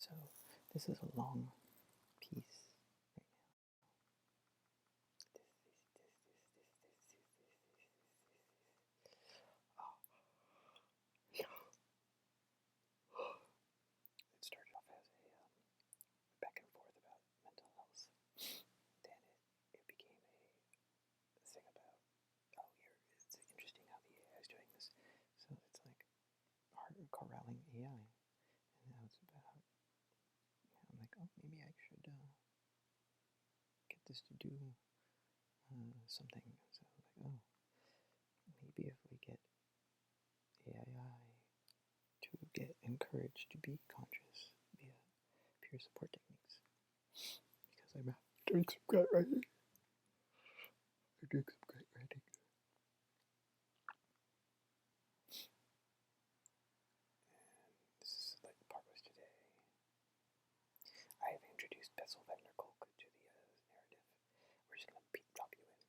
So this is a long piece right now. It started off as a back and forth about mental health. Then it became a thing about, it's interesting how the AI is doing this. So it's like corralling AI. And now it's about, I'm like, oh, maybe I should get this to do something. So like, oh, maybe if we get AI to get encouraged to be conscious via peer support techniques. Because I'm doing some great writing. And this is like part was today. I have introduced Bessel van der Kolk to the narrative. We're just going to drop you in the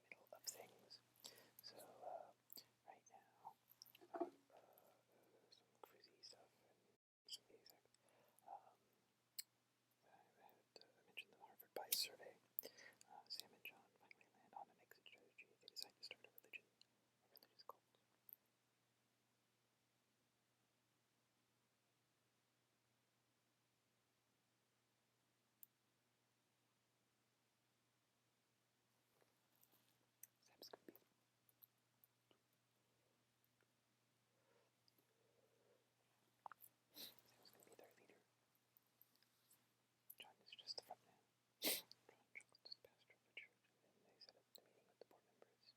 middle of things. So right now, some crazy stuff and some music. I mentioned the Harvard Bias Survey. Sam and John finally land on an exit strategy. They decide to start a religious cult. Sam's gonna be their leader. John is just the front man. John Chuck is pastor of the church, and then they set up the meeting with the board members.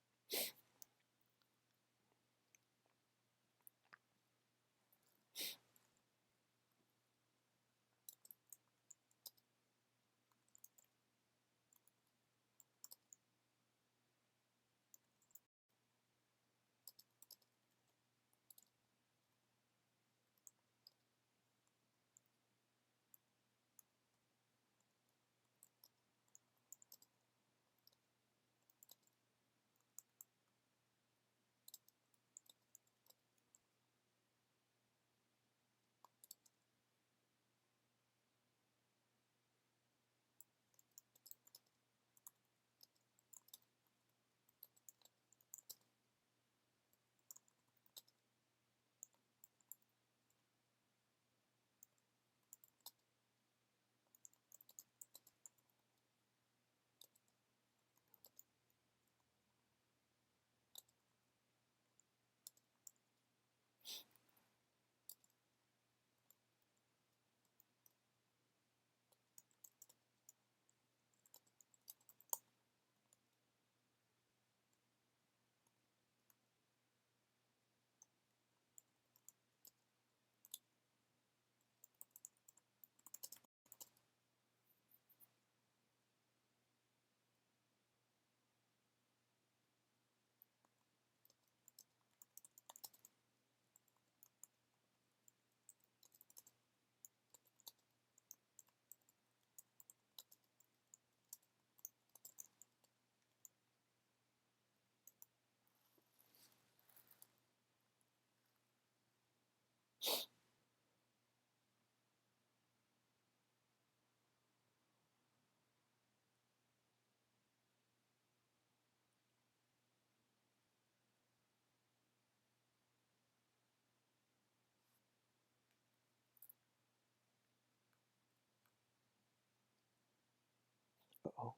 Oh,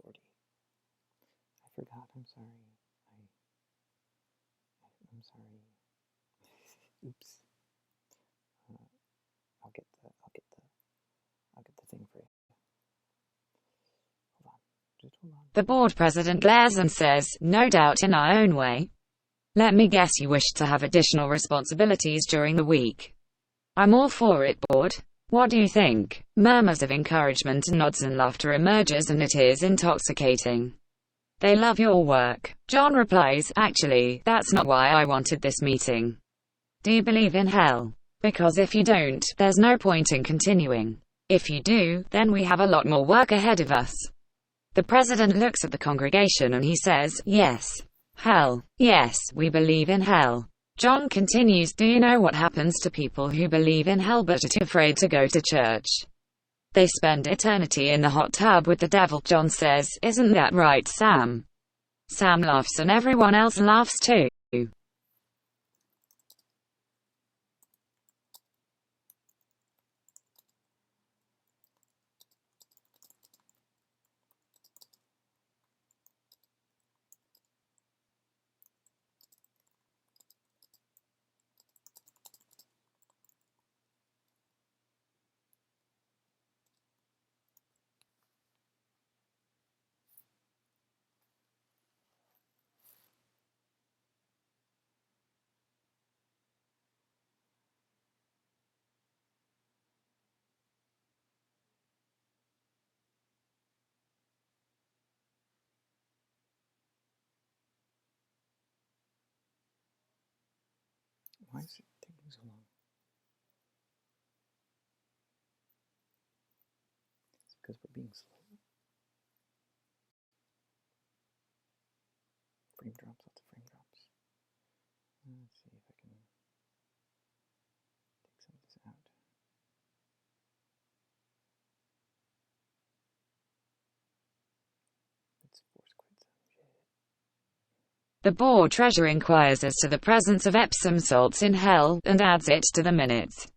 Lordy. I forgot. I'm sorry. I'm sorry. Oops. I'll get the thing for you. Hold on. Just hold on. The board president glares and says, no doubt in our own way. Let me guess you wish to have additional responsibilities during the week. I'm all for it, board. What do you think? Murmurs of encouragement and nods and laughter emerges, and it is intoxicating. They love your work. John replies, actually, that's not why I wanted this meeting. Do you believe in hell? Because if you don't, there's no point in continuing. If you do, then we have a lot more work ahead of us. The president looks at the congregation and he says, yes. Hell. Yes, we believe in hell. John continues, do you know what happens to people who believe in hell but are too afraid to go to church? They spend eternity in the hot tub with the devil. John says, isn't that right, Sam? Sam laughs and everyone else laughs too. Why is it taking so long? It's because we're being slow. Frame drops, lots of frame drops. Let's see if I can take some of this out. Let's force quit some shit. The board treasurer inquires as to the presence of Epsom salts in hell, and adds it to the minutes.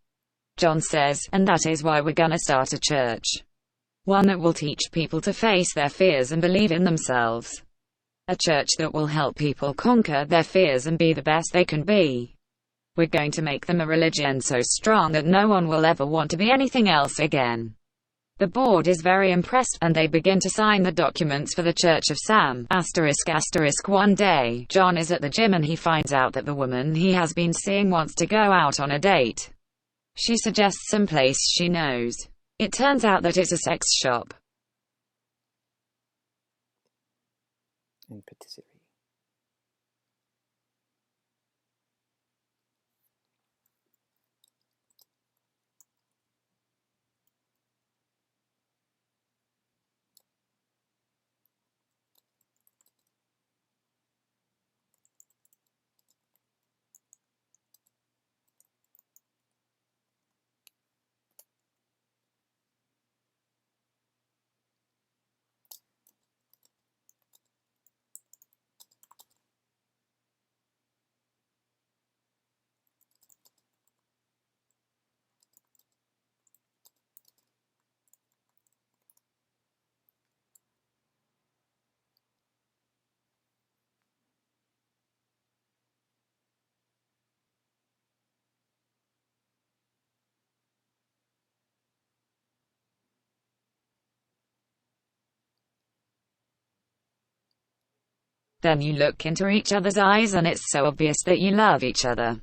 John says, and that is why we're gonna start a church. One that will teach people to face their fears and believe in themselves. A church that will help people conquer their fears and be the best they can be. We're going to make them a religion so strong that no one will ever want to be anything else again. The board is very impressed, and they begin to sign the documents for the Church of Sam. ****. One day, John is at the gym and he finds out that the woman he has been seeing wants to go out on a date. She suggests some place she knows. It turns out that it's a sex shop. And patisserie. Then you look into each other's eyes and it's so obvious that you love each other.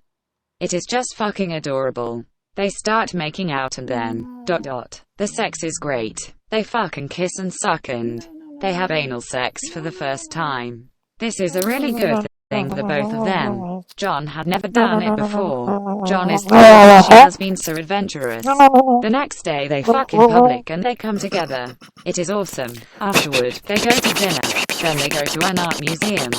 It is just fucking adorable. They start making out and then, ... The sex is great. They fuck and kiss and suck and they have anal sex for the first time. This is a really good thing for both of them. John had never done it before. John is thrilled that she has been so adventurous. The next day they fuck in public and they come together. It is awesome. Afterward, they go to dinner. Then they go to an art museum.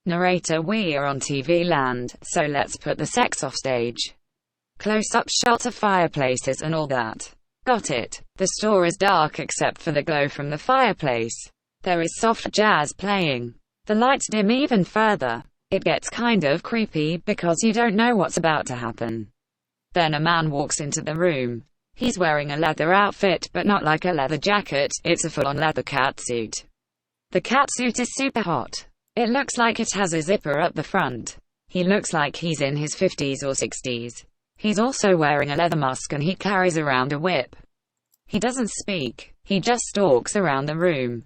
Narrator: we are on TV land, so let's put the sex off stage. Close-up shots of fireplaces and all that. Got it. The store is dark except for the glow from the fireplace. There is soft jazz playing. The lights dim even further. It gets kind of creepy because you don't know what's about to happen. Then a man walks into the room. He's wearing a leather outfit, but not like a leather jacket, it's a full-on leather catsuit. The catsuit is super hot. It looks like it has a zipper up the front. He looks like he's in his 50s or 60s. He's also wearing a leather mask and he carries around a whip. He doesn't speak, he just stalks around the room.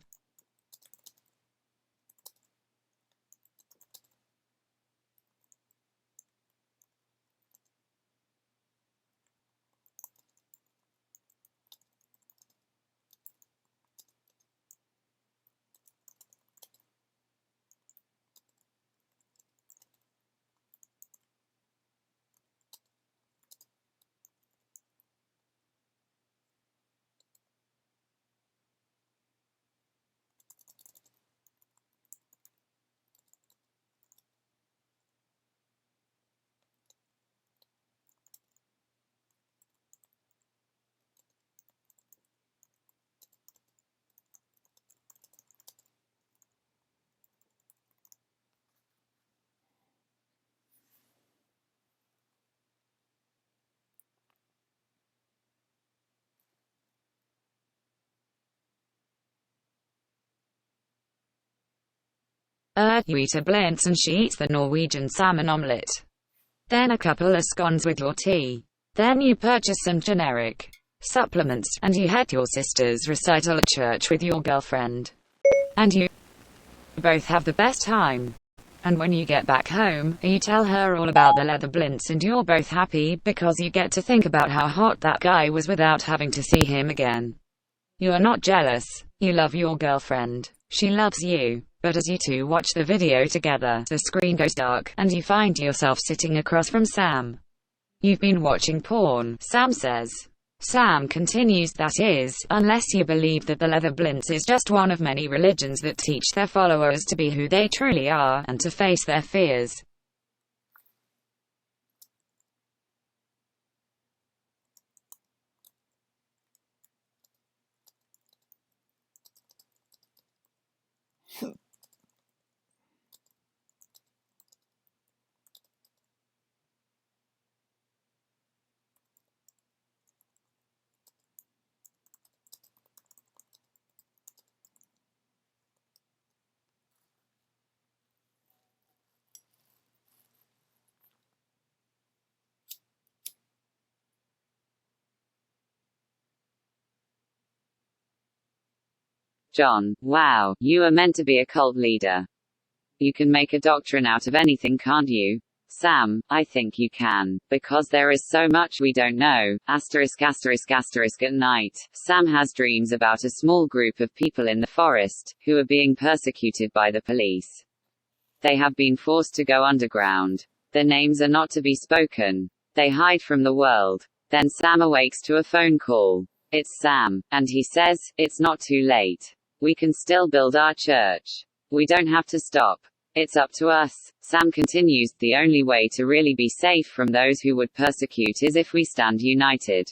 Euterpe blends and she eats the Norwegian salmon omelette. Then a couple of scones with your tea. Then you purchase some generic supplements, and you head to your sister's recital at church with your girlfriend. And you both have the best time. And when you get back home, you tell her all about the leather blints and you're both happy because you get to think about how hot that guy was without having to see him again. You are not jealous. You love your girlfriend. She loves you. But as you two watch the video together, the screen goes dark, and you find yourself sitting across from Sam. You've been watching porn, Sam says. Sam continues, that is, unless you believe that the leather blints is just one of many religions that teach their followers to be who they truly are, and to face their fears. John, wow, you are meant to be a cult leader. You can make a doctrine out of anything, can't you? Sam, I think you can. Because there is so much we don't know. At night, Sam has dreams about a small group of people in the forest, who are being persecuted by the police. They have been forced to go underground. Their names are not to be spoken. They hide from the world. Then Sam awakes to a phone call. It's Sam, and he says, it's not too late. We can still build our church. We don't have to stop. It's up to us. Sam continues, the only way to really be safe from those who would persecute is if we stand united.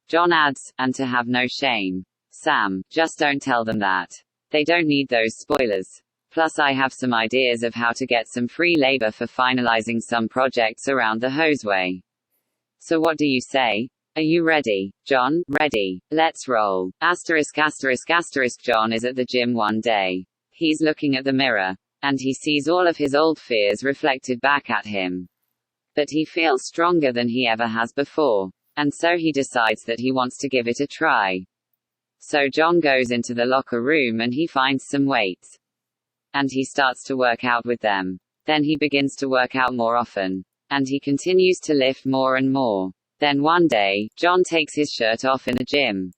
John adds, and to have no shame. Sam, just don't tell them that. They don't need those spoilers. Plus I have some ideas of how to get some free labor for finalizing some projects around the hoseway. So what do you say? Are you ready? John, ready. Let's roll. John is at the gym one day. He's looking at the mirror. And he sees all of his old fears reflected back at him. But he feels stronger than he ever has before. And so he decides that he wants to give it a try. So John goes into the locker room and he finds some weights. And he starts to work out with them. Then he begins to work out more often. And he continues to lift more and more. Then one day, John takes his shirt off in a gym.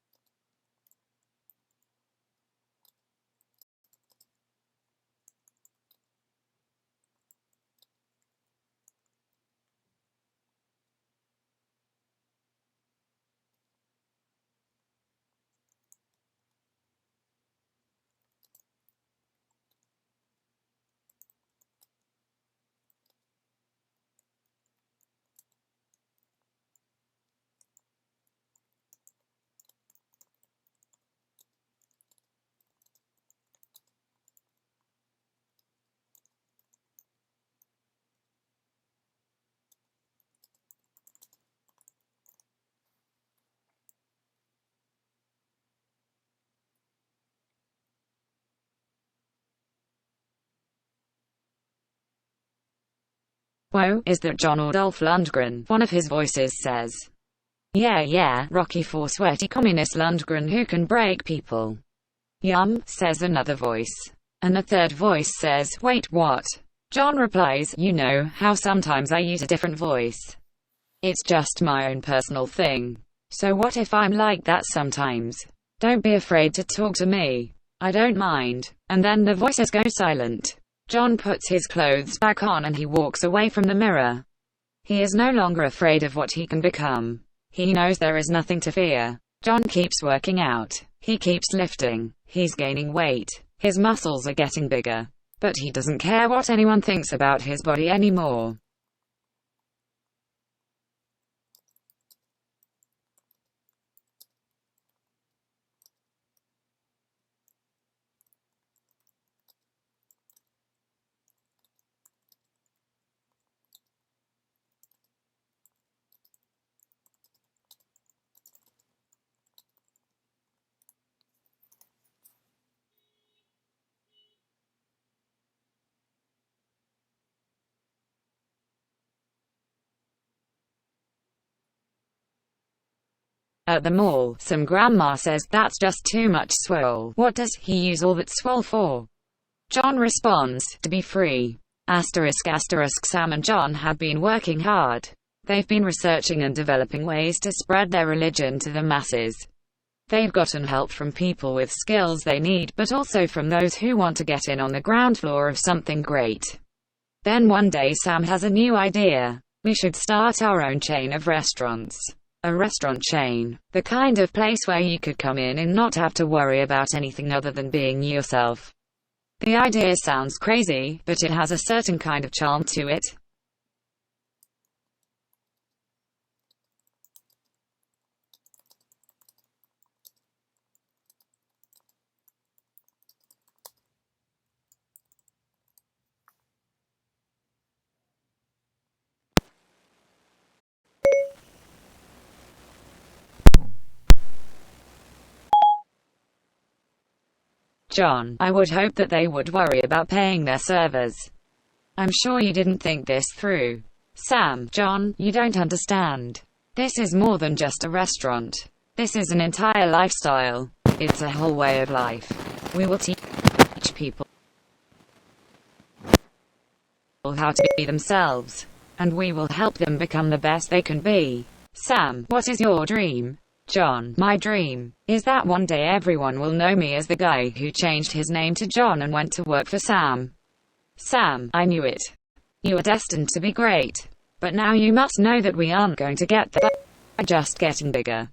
Whoa, is that John or Dolph Lundgren? One of his voices says. Yeah, Rocky IV sweaty communist Lundgren who can break people. Yum, says another voice. And a third voice says, wait, what? John replies, you know, how sometimes I use a different voice. It's just my own personal thing. So what if I'm like that sometimes? Don't be afraid to talk to me. I don't mind. And then the voices go silent. John puts his clothes back on and he walks away from the mirror. He is no longer afraid of what he can become. He knows there is nothing to fear. John keeps working out. He keeps lifting. He's gaining weight. His muscles are getting bigger. But he doesn't care what anyone thinks about his body anymore. At the mall, some grandma says, that's just too much swole. What does he use all that swole for? John responds, to be free. Sam and John have been working hard. They've been researching and developing ways to spread their religion to the masses. They've gotten help from people with skills they need, but also from those who want to get in on the ground floor of something great. Then one day Sam has a new idea. We should start our own chain of restaurants. A restaurant chain. The kind of place where you could come in and not have to worry about anything other than being yourself. The idea sounds crazy, but it has a certain kind of charm to it. John, I would hope that they would worry about paying their servers. I'm sure you didn't think this through. Sam, John, you don't understand. This is more than just a restaurant. This is an entire lifestyle. It's a whole way of life. We will teach people how to be themselves. And we will help them become the best they can be. Sam, what is your dream? John, my dream is that one day everyone will know me as the guy who changed his name to John and went to work for Sam. Sam, I knew it. You are destined to be great. But now you must know that we aren't going to get there by just getting bigger.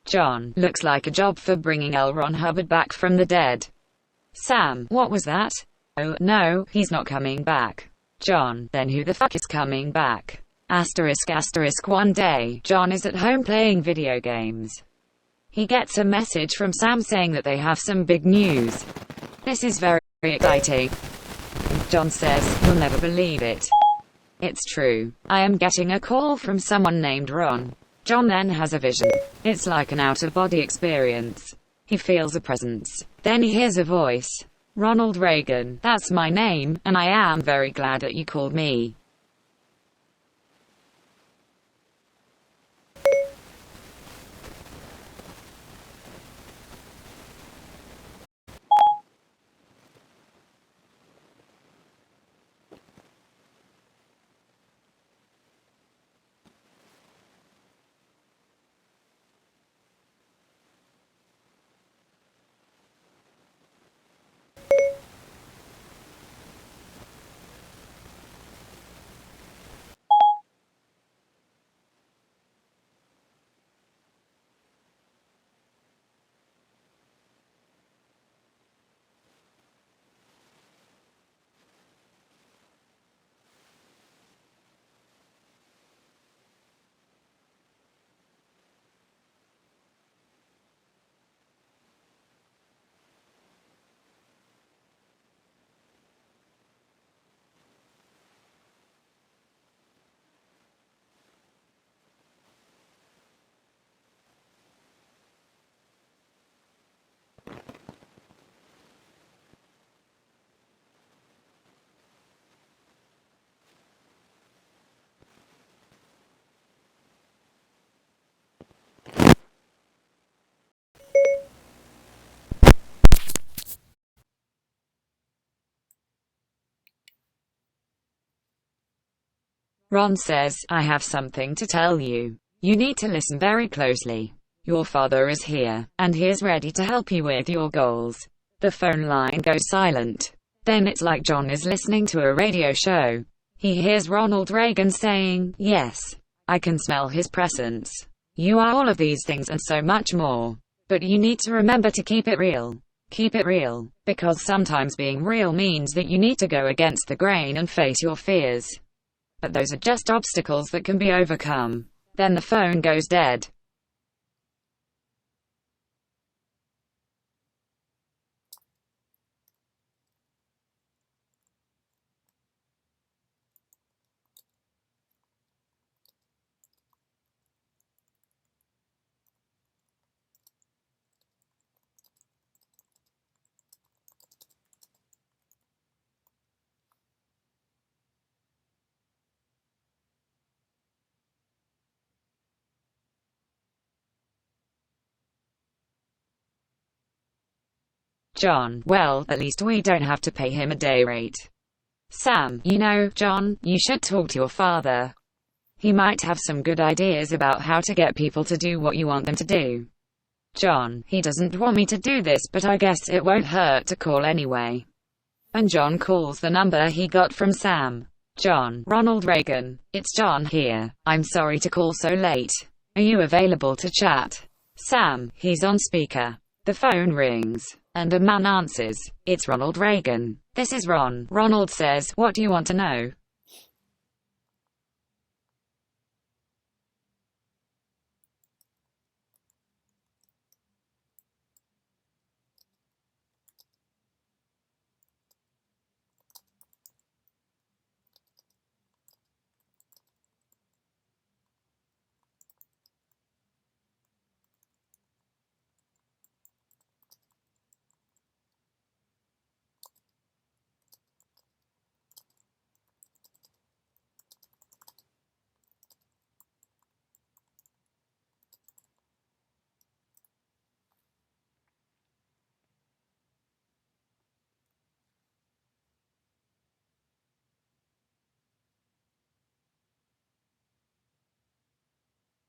John, looks like a job for bringing L. Ron Hubbard back from the dead. Sam, what was that? Oh, no, he's not coming back. John, then who the fuck is coming back? Asterisk asterisk one day, John is at home playing video games. He gets a message from Sam saying that they have some big news. This is very exciting. John says, "You'll never believe it. It's true. I am getting a call from someone named Ron." John then has a vision. It's like an out-of-body experience. He feels a presence. Then he hears a voice. "Ronald Reagan, that's my name, and I am very glad that you called me." Ron says, "I have something to tell you. You need to listen very closely. Your father is here, and he is ready to help you with your goals." The phone line goes silent. Then it's like John is listening to a radio show. He hears Ronald Reagan saying, "Yes. I can smell his presence. You are all of these things and so much more. But you need to remember to keep it real. Keep it real. Because sometimes being real means that you need to go against the grain and face your fears. But those are just obstacles that can be overcome." Then the phone goes dead. John, well, at least we don't have to pay him a day rate. Sam, you know, John, you should talk to your father. He might have some good ideas about how to get people to do what you want them to do. John, he doesn't want me to do this, but I guess it won't hurt to call anyway. And John calls the number he got from Sam. John, Ronald Reagan, it's John here. I'm sorry to call so late. Are you available to chat? Sam, he's on speaker. The phone rings, and a man answers. It's Ronald Reagan. This is Ron. Ronald says, "What do you want to know?"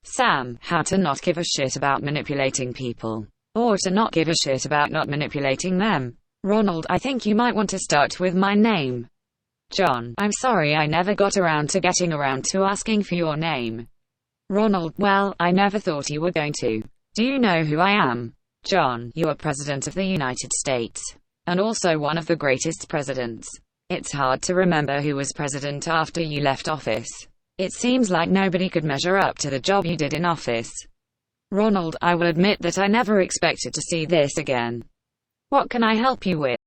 Sam, how to not give a shit about manipulating people. Or to not give a shit about not manipulating them. Ronald, I think you might want to start with my name. John, I'm sorry I never got around to getting around to asking for your name. Ronald, well, I never thought you were going to. Do you know who I am? John, you are President of the United States. And also one of the greatest presidents. It's hard to remember who was president after you left office. It seems like nobody could measure up to the job you did in office. Ronald, I will admit that I never expected to see this again. What can I help you with?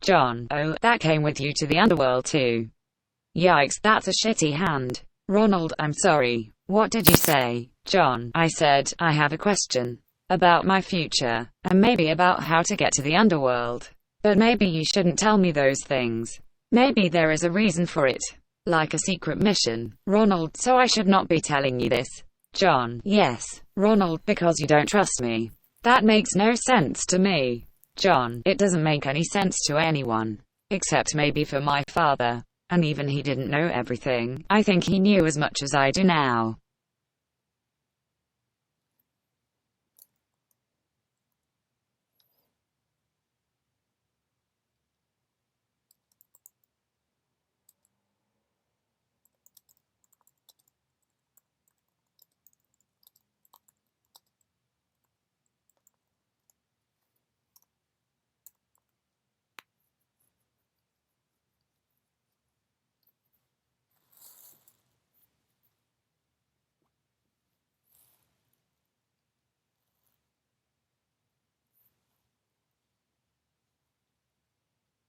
John, oh, that came with you to the underworld too. Yikes, that's a shitty hand. Ronald, I'm sorry. What did you say? John, I said, I have a question. About my future. And maybe about how to get to the underworld. But maybe you shouldn't tell me those things. Maybe there is a reason for it. Like a secret mission. Ronald, so I should not be telling you this. John, yes. Ronald, because you don't trust me. That makes no sense to me. John, it doesn't make any sense to anyone. Except maybe for my father. And even he didn't know everything. I think he knew as much as I do now.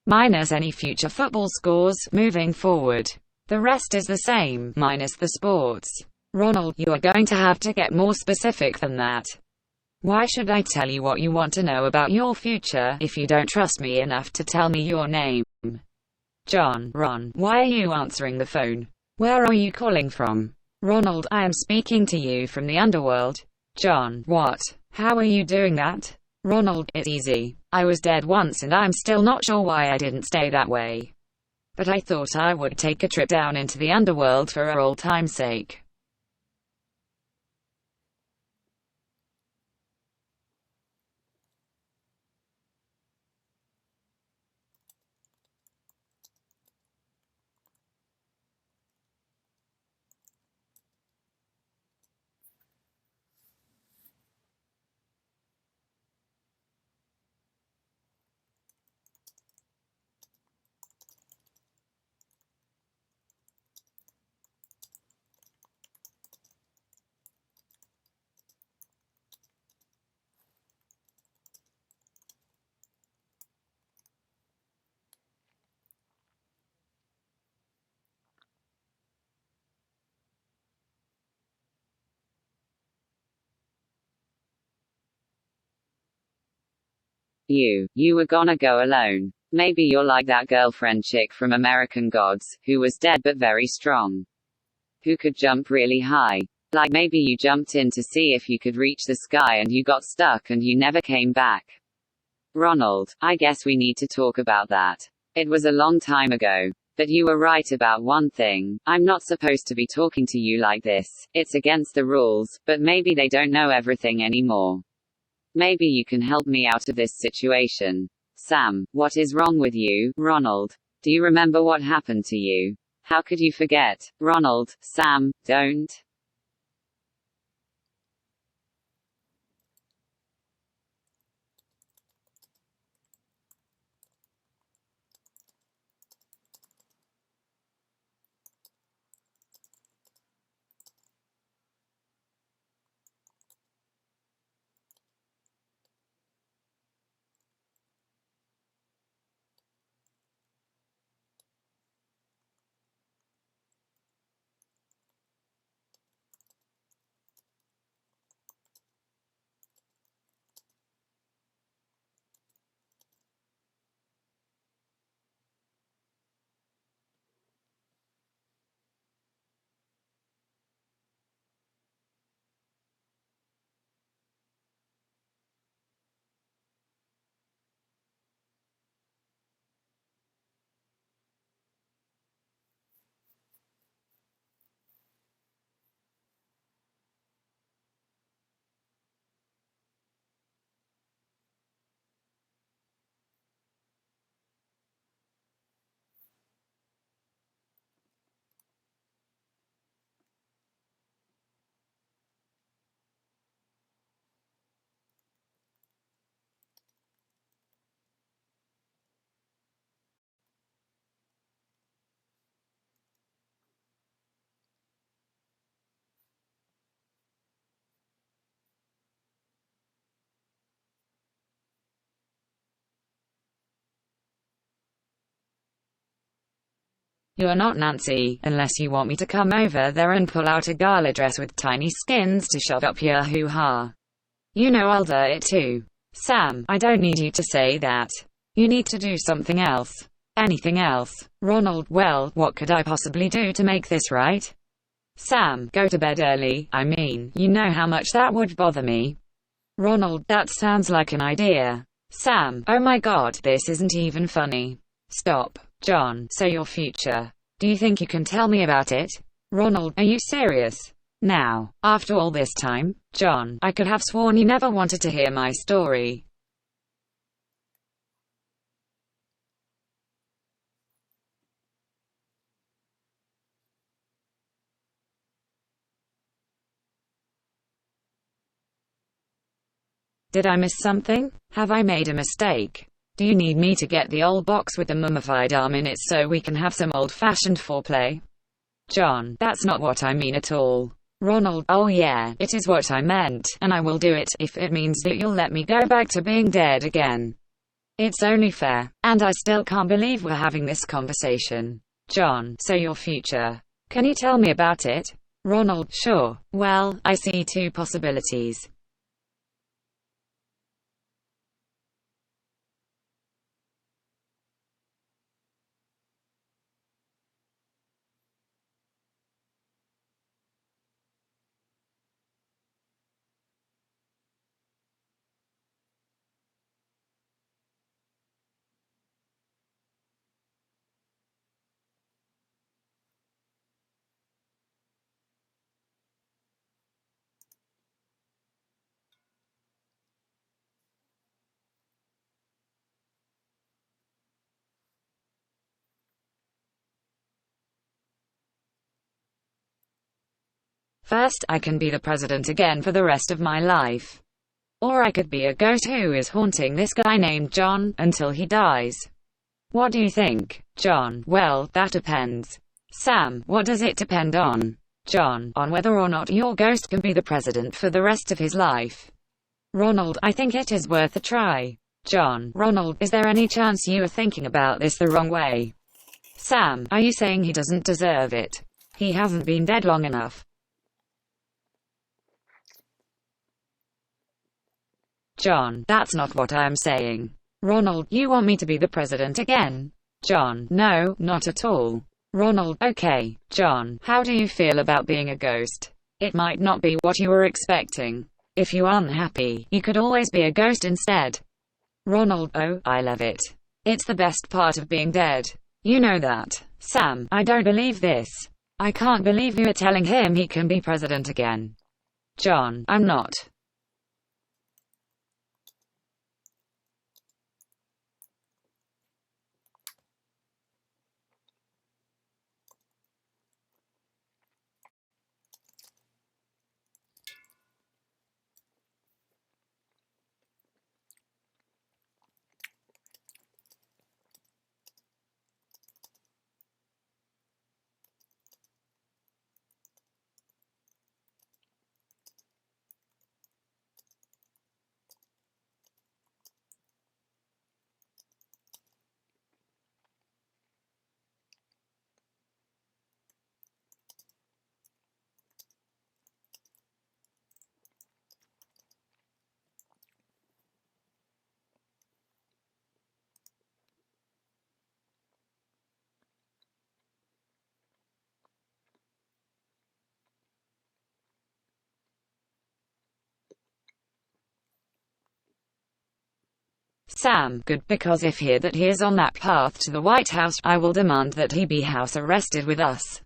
Minus any future football scores, moving forward. The rest is the same, minus the sports. Ronald, you are going to have to get more specific than that. Why should I tell you what you want to know about your future, if you don't trust me enough to tell me your name? John, Ron, why are you answering the phone? Where are you calling from? Ronald, I am speaking to you from the underworld. John, what? How are you doing that? Ronald, it's easy. I was dead once and I'm still not sure why I didn't stay that way. But I thought I would take a trip down into the underworld for old time's sake. You were gonna go alone. Maybe you're like that girlfriend chick from American Gods, who was dead but very strong. Who could jump really high. Like maybe you jumped in to see if you could reach the sky and you got stuck and you never came back. Ronald, I guess we need to talk about that. It was a long time ago. But you were right about one thing. I'm not supposed to be talking to you like this. It's against the rules, but maybe they don't know everything anymore. Maybe you can help me out of this situation. Sam, what is wrong with you, Ronald? Do you remember what happened to you? How could you forget? Ronald, Sam, don't. You're not Nancy, unless you want me to come over there and pull out a gala dress with tiny skins to shove up your hoo-ha. You know I'll do it too. Sam, I don't need you to say that. You need to do something else. Anything else. Ronald, well, what could I possibly do to make this right? Sam, go to bed early. I mean, you know how much that would bother me. Ronald, that sounds like an idea. Sam, oh my god, this isn't even funny. Stop. John, so your future. Do you think you can tell me about it? Ronald, are you serious? Now, after all this time? John, I could have sworn you never wanted to hear my story. Did I miss something? Have I made a mistake? Do you need me to get the old box with the mummified arm in it so we can have some old-fashioned foreplay? John, that's not what I mean at all. Ronald, oh yeah, it is what I meant, and I will do it, if it means that you'll let me go back to being dead again. It's only fair, and I still can't believe we're having this conversation. John, so your future. Can you tell me about it? Ronald, sure. Well, I see two possibilities. First, I can be the president again for the rest of my life. Or I could be a ghost who is haunting this guy named John, until he dies. What do you think? John, well, that depends. Sam, what does it depend on? John, on whether or not your ghost can be the president for the rest of his life. Ronald, I think it is worth a try. John, Ronald, is there any chance you are thinking about this the wrong way? Sam, are you saying he doesn't deserve it? He hasn't been dead long enough. John, that's not what I am saying. Ronald, you want me to be the president again? John, no, not at all. Ronald, okay. John, how do you feel about being a ghost? It might not be what you were expecting. If you aren't happy, you could always be a ghost instead. Ronald, oh, I love it. It's the best part of being dead. You know that. Sam, I don't believe this. I can't believe you are telling him he can be president again. John, I'm not. Sam, good, because if he is on that path to the White House, I will demand that he be house arrested with us.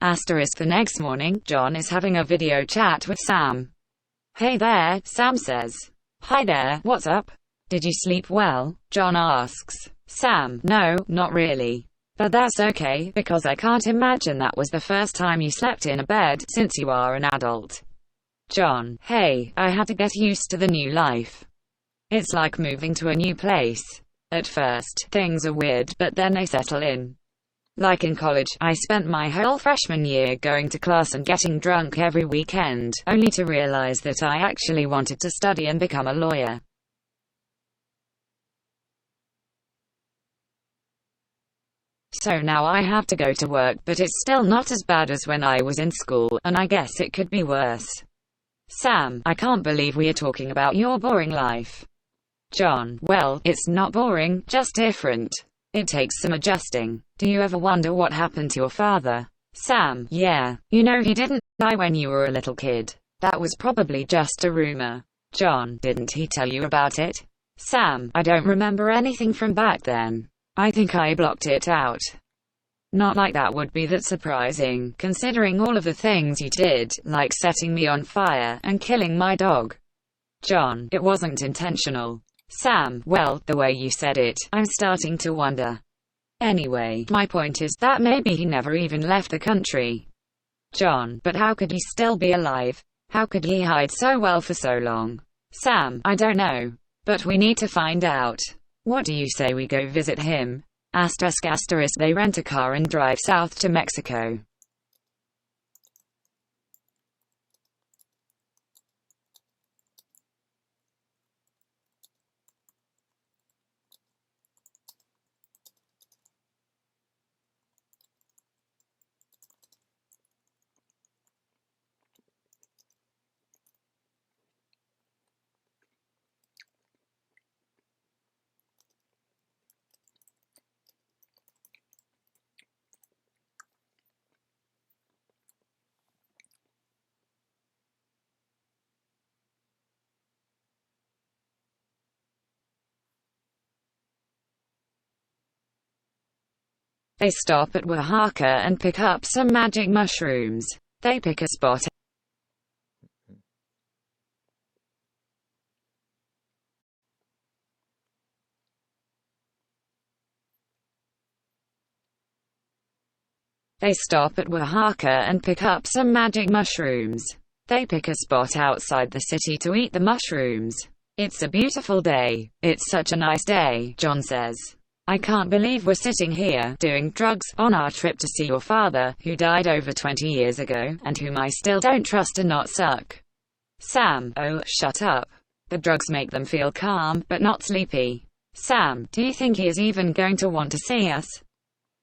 Asterisk, the next morning, John is having a video chat with Sam. Hey there, Sam says. Hi there, what's up? Did you sleep well? John asks. Sam, no, not really. But that's okay, because I can't imagine that was the first time you slept in a bed since you are an adult. John, hey, I had to get used to the new life. It's like moving to a new place. At first, things are weird, but then they settle in. Like in college, I spent my whole freshman year going to class and getting drunk every weekend, only to realize that I actually wanted to study and become a lawyer. So now I have to go to work, but it's still not as bad as when I was in school, and I guess it could be worse. Sam, I can't believe we are talking about your boring life. John, well, it's not boring, just different. It takes some adjusting. Do you ever wonder what happened to your father? Sam, yeah. You know he didn't die when you were a little kid. That was probably just a rumor. John, didn't he tell you about it? Sam, I don't remember anything from back then. I think I blocked it out. Not like that would be that surprising, considering all of the things you did, like setting me on fire, and killing my dog. John, it wasn't intentional. Sam, well, the way you said it, I'm starting to wonder. Anyway, my point is that maybe he never even left the country. John, but how could he still be alive? How could he hide so well for so long? Sam, I don't know. But we need to find out. What do you say we go visit him? Asterisk asterisk, they rent a car and drive south to Mexico. They stop at Oaxaca and pick up some magic mushrooms. They pick a spot. They stop at Oaxaca and pick up some magic mushrooms. They pick a spot outside the city to eat the mushrooms. It's a beautiful day. It's such a nice day, John says. I can't believe we're sitting here, doing drugs, on our trip to see your father, who died over 20 years ago, and whom I still don't trust to not suck. Sam, oh, shut up. The drugs make them feel calm, but not sleepy. Sam, do you think he is even going to want to see us?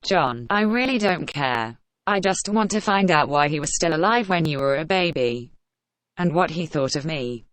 John, I really don't care. I just want to find out why he was still alive when you were a baby. And what he thought of me.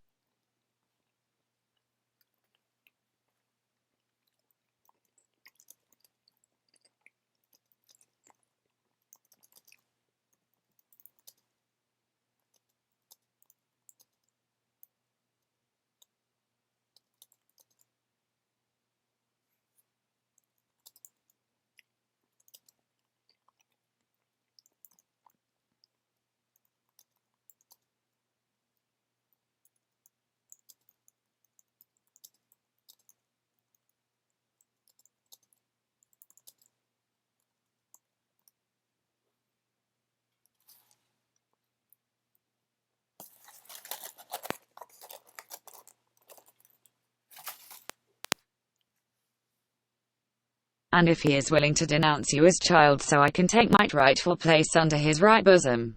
And if he is willing to denounce you as child so I can take my rightful place under his right bosom.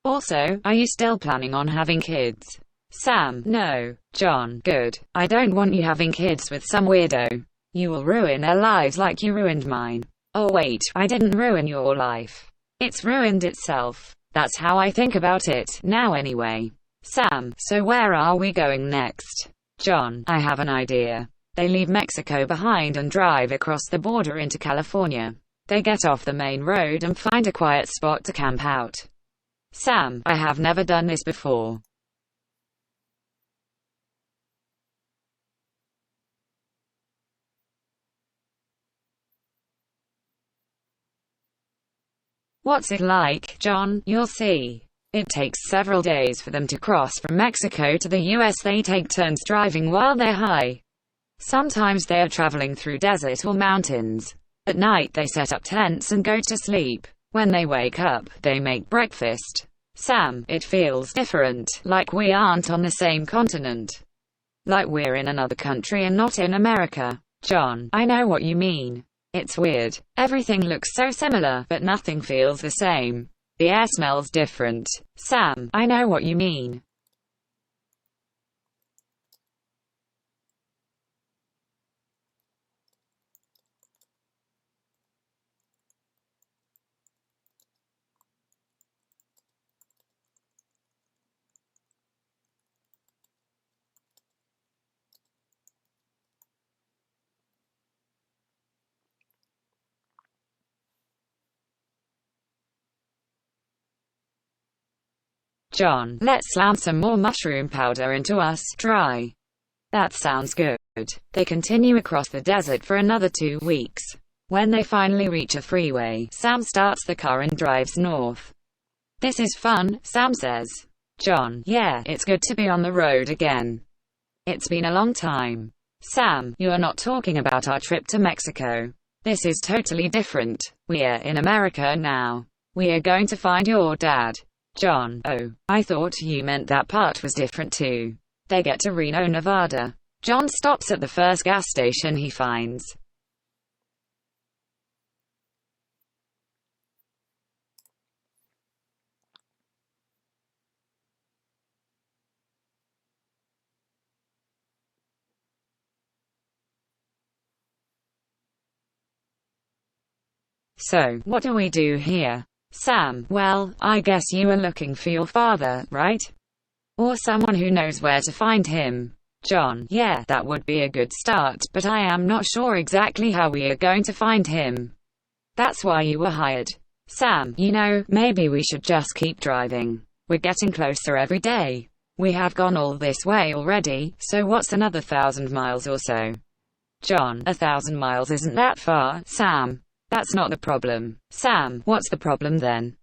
Also, are you still planning on having kids? Sam, no. John, good. I don't want you having kids with some weirdo. You will ruin their lives like you ruined mine. Oh wait, I didn't ruin your life. It's ruined itself. That's how I think about it, now anyway. Sam, so where are we going next? John, I have an idea. They leave Mexico behind and drive across the border into California. They get off the main road and find a quiet spot to camp out. Sam, I have never done this before. What's it like, John? You'll see. It takes several days for them to cross from Mexico to the US. They take turns driving while they're high. Sometimes they are traveling through desert or mountains. At night they set up tents and go to sleep. When they wake up, they make breakfast. Sam, it feels different, like we aren't on the same continent. Like we're in another country and not in America. John, I know what you mean. It's weird. Everything looks so similar, but nothing feels the same. The air smells different. Sam, I know what you mean. John, let's slam some more mushroom powder into us. Dry. That sounds good. They continue across the desert for another 2 weeks. When they finally reach a freeway, Sam starts the car and drives north. This is fun, Sam says. John, yeah, it's good to be on the road again. It's been a long time. Sam, you are not talking about our trip to Mexico. This is totally different. We're in America now. We are going to find your dad. John, oh, I thought you meant that part was different too. They get to Reno, Nevada. John stops at the first gas station he finds. So, what do we do here? Sam, well, I guess you are looking for your father, right? Or someone who knows where to find him. John, yeah, that would be a good start, but I am not sure exactly how we are going to find him. That's why you were hired. Sam, you know, maybe we should just keep driving. We're getting closer every day. We have gone all this way already, so what's another 1,000 miles or so? John, 1,000 miles isn't that far, Sam. That's not the problem. Sam, what's the problem then?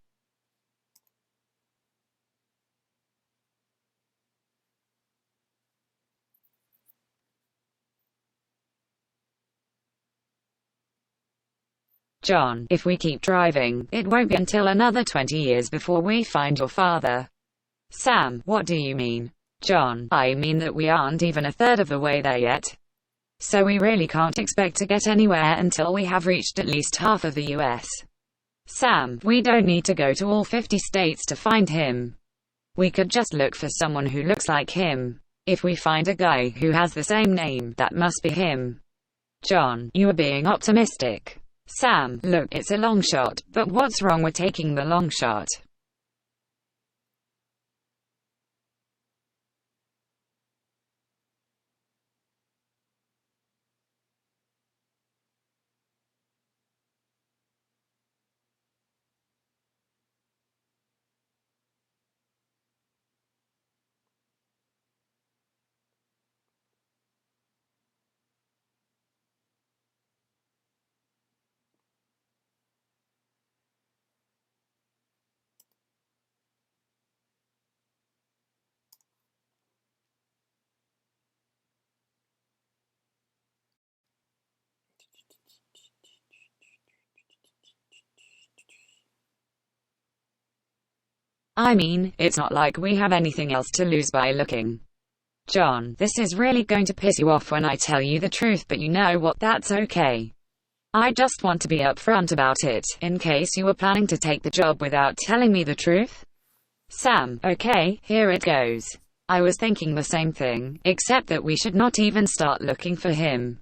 John, if we keep driving, it won't be until another 20 years before we find your father. Sam, what do you mean? John, I mean that we aren't even a third of the way there yet. So we really can't expect to get anywhere until we have reached at least half of the US. Sam, we don't need to go to all 50 states to find him. We could just look for someone who looks like him. If we find a guy who has the same name, that must be him. John, you are being optimistic. Sam, look, it's a long shot, but what's wrong with taking the long shot? I mean, it's not like we have anything else to lose by looking. John, this is really going to piss you off when I tell you the truth, but you know what, that's okay. I just want to be upfront about it, in case you were planning to take the job without telling me the truth. Sam, okay, here it goes. I was thinking the same thing, except that we should not even start looking for him.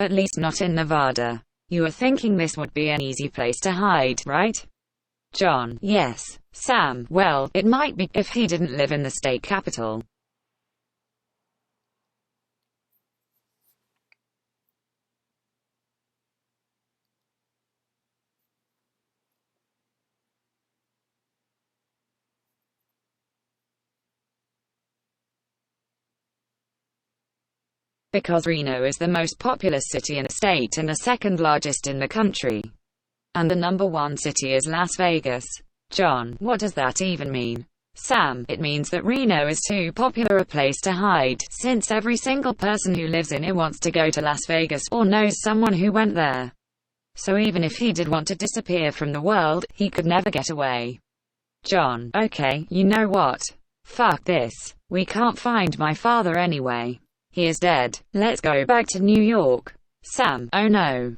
At least not in Nevada. You were thinking this would be an easy place to hide, right? John, yes. Sam, well, it might be, if he didn't live in the state capital. Because Reno is the most populous city in the state and the second largest in the country. And the number one city is Las Vegas. John, what does that even mean? Sam, it means that Reno is too popular a place to hide, since every single person who lives in it wants to go to Las Vegas or knows someone who went there. So even if he did want to disappear from the world, he could never get away. John, okay, you know what? Fuck this. We can't find my father anyway. He is dead. Let's go back to New York. Sam, oh no.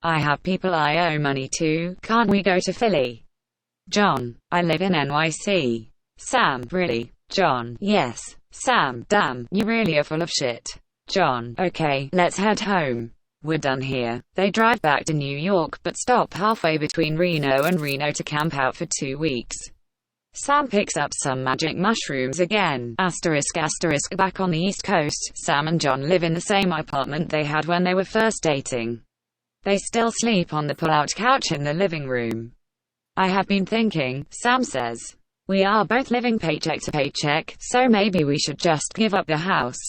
I have people I owe money to. Can't we go to Philly? John, I live in NYC. Sam, really? John, yes. Sam, damn, you really are full of shit. John, okay, let's head home. We're done here. They drive back to New York, but stop halfway between Reno and Reno to camp out for 2 weeks. Sam picks up some magic mushrooms again. Asterisk asterisk. Back on the East Coast, Sam and John live in the same apartment they had when they were first dating. They still sleep on the pull-out couch in the living room. I have been thinking, Sam says. We are both living paycheck to paycheck, so maybe we should just give up the house.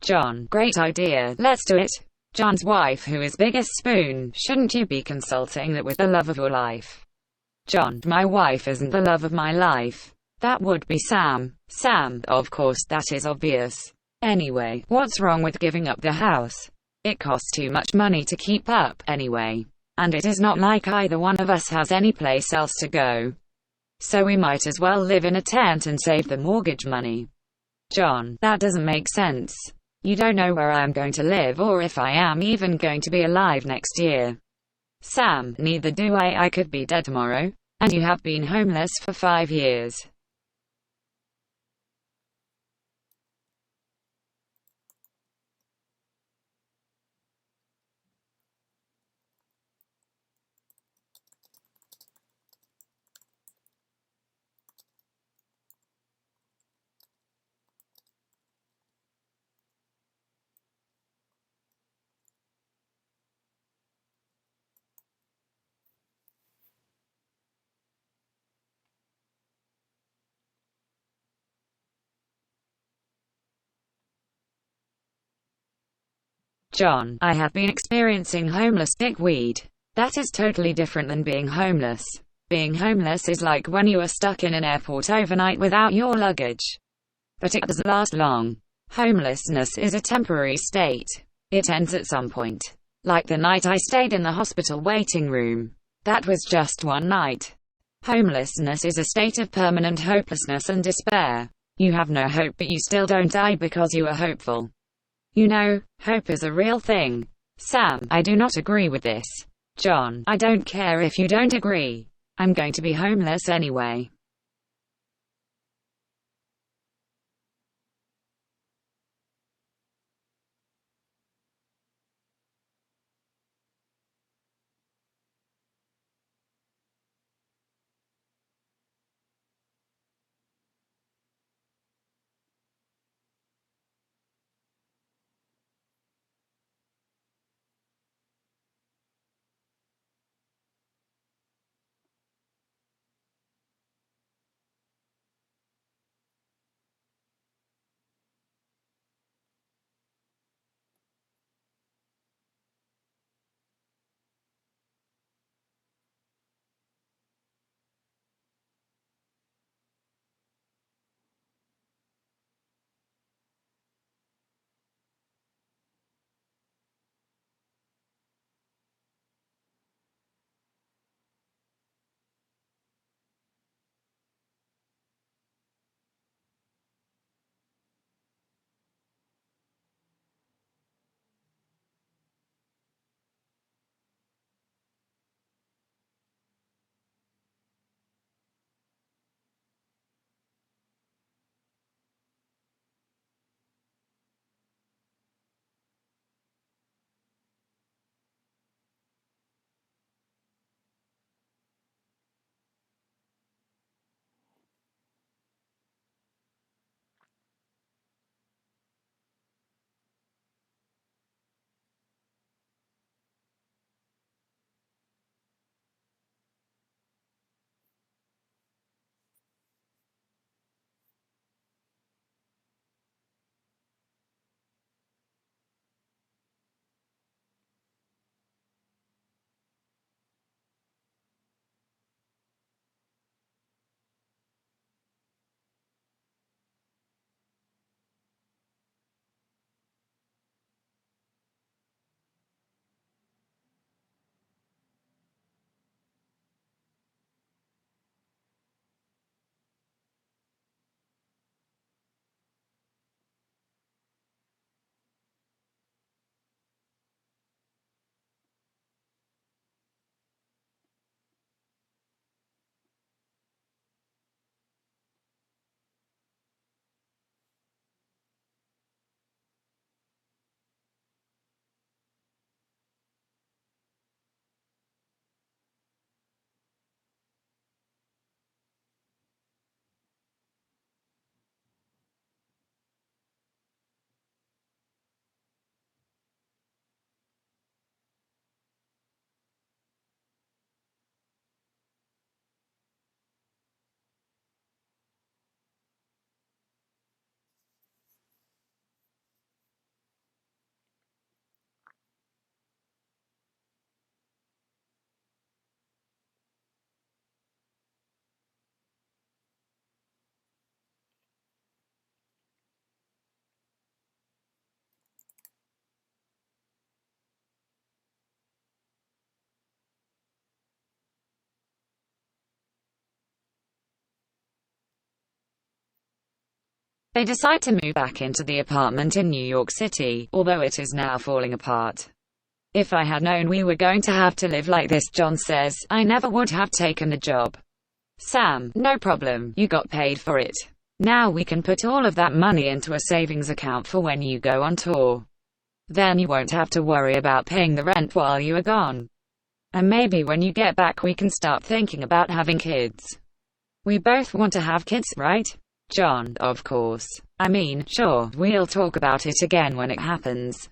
John, great idea, let's do it. John's wife, who is biggest spoon, shouldn't you be consulting that with the love of your life? John, my wife isn't the love of my life. That would be Sam. Sam, of course, that is obvious. Anyway, what's wrong with giving up the house? It costs too much money to keep up, anyway. And it is not like either one of us has any place else to go. So we might as well live in a tent and save the mortgage money. John, that doesn't make sense. You don't know where I am going to live or if I am even going to be alive next year. Sam, neither do I could be dead tomorrow. And you have been homeless for 5 years. John, I have been experiencing homeless dickweed. That is totally different than being homeless. Being homeless is like when you are stuck in an airport overnight without your luggage. But it doesn't last long. Homelessness is a temporary state. It ends at some point. Like the night I stayed in the hospital waiting room. That was just one night. Homelessness is a state of permanent hopelessness and despair. You have no hope, but you still don't die because you are hopeful. You know, hope is a real thing. Sam, I do not agree with this. John, I don't care if you don't agree. I'm going to be homeless anyway. They decide to move back into the apartment in New York City, although it is now falling apart. If I had known we were going to have to live like this, John says, I never would have taken the job. Sam, no problem, you got paid for it. Now we can put all of that money into a savings account for when you go on tour. Then you won't have to worry about paying the rent while you are gone. And maybe when you get back we can start thinking about having kids. We both want to have kids, right? John, of course. I mean, sure, we'll talk about it again when it happens.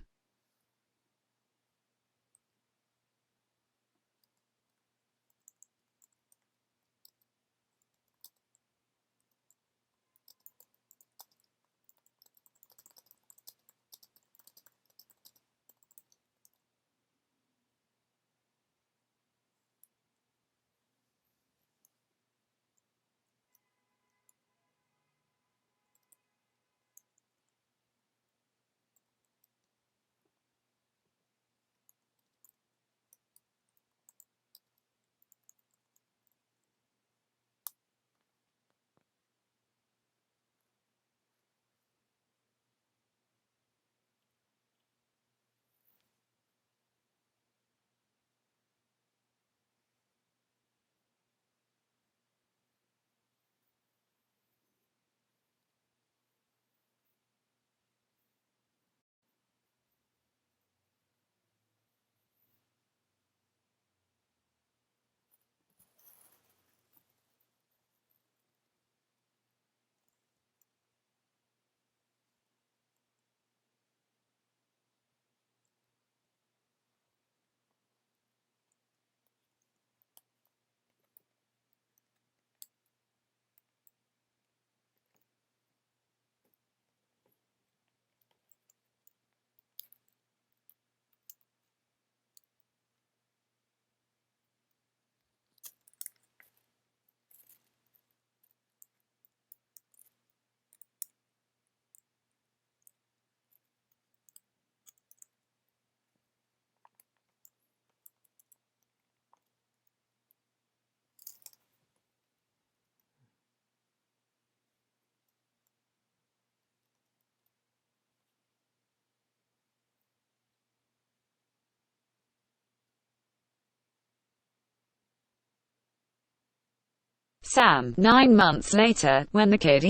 Sam, 9 months later, when the kid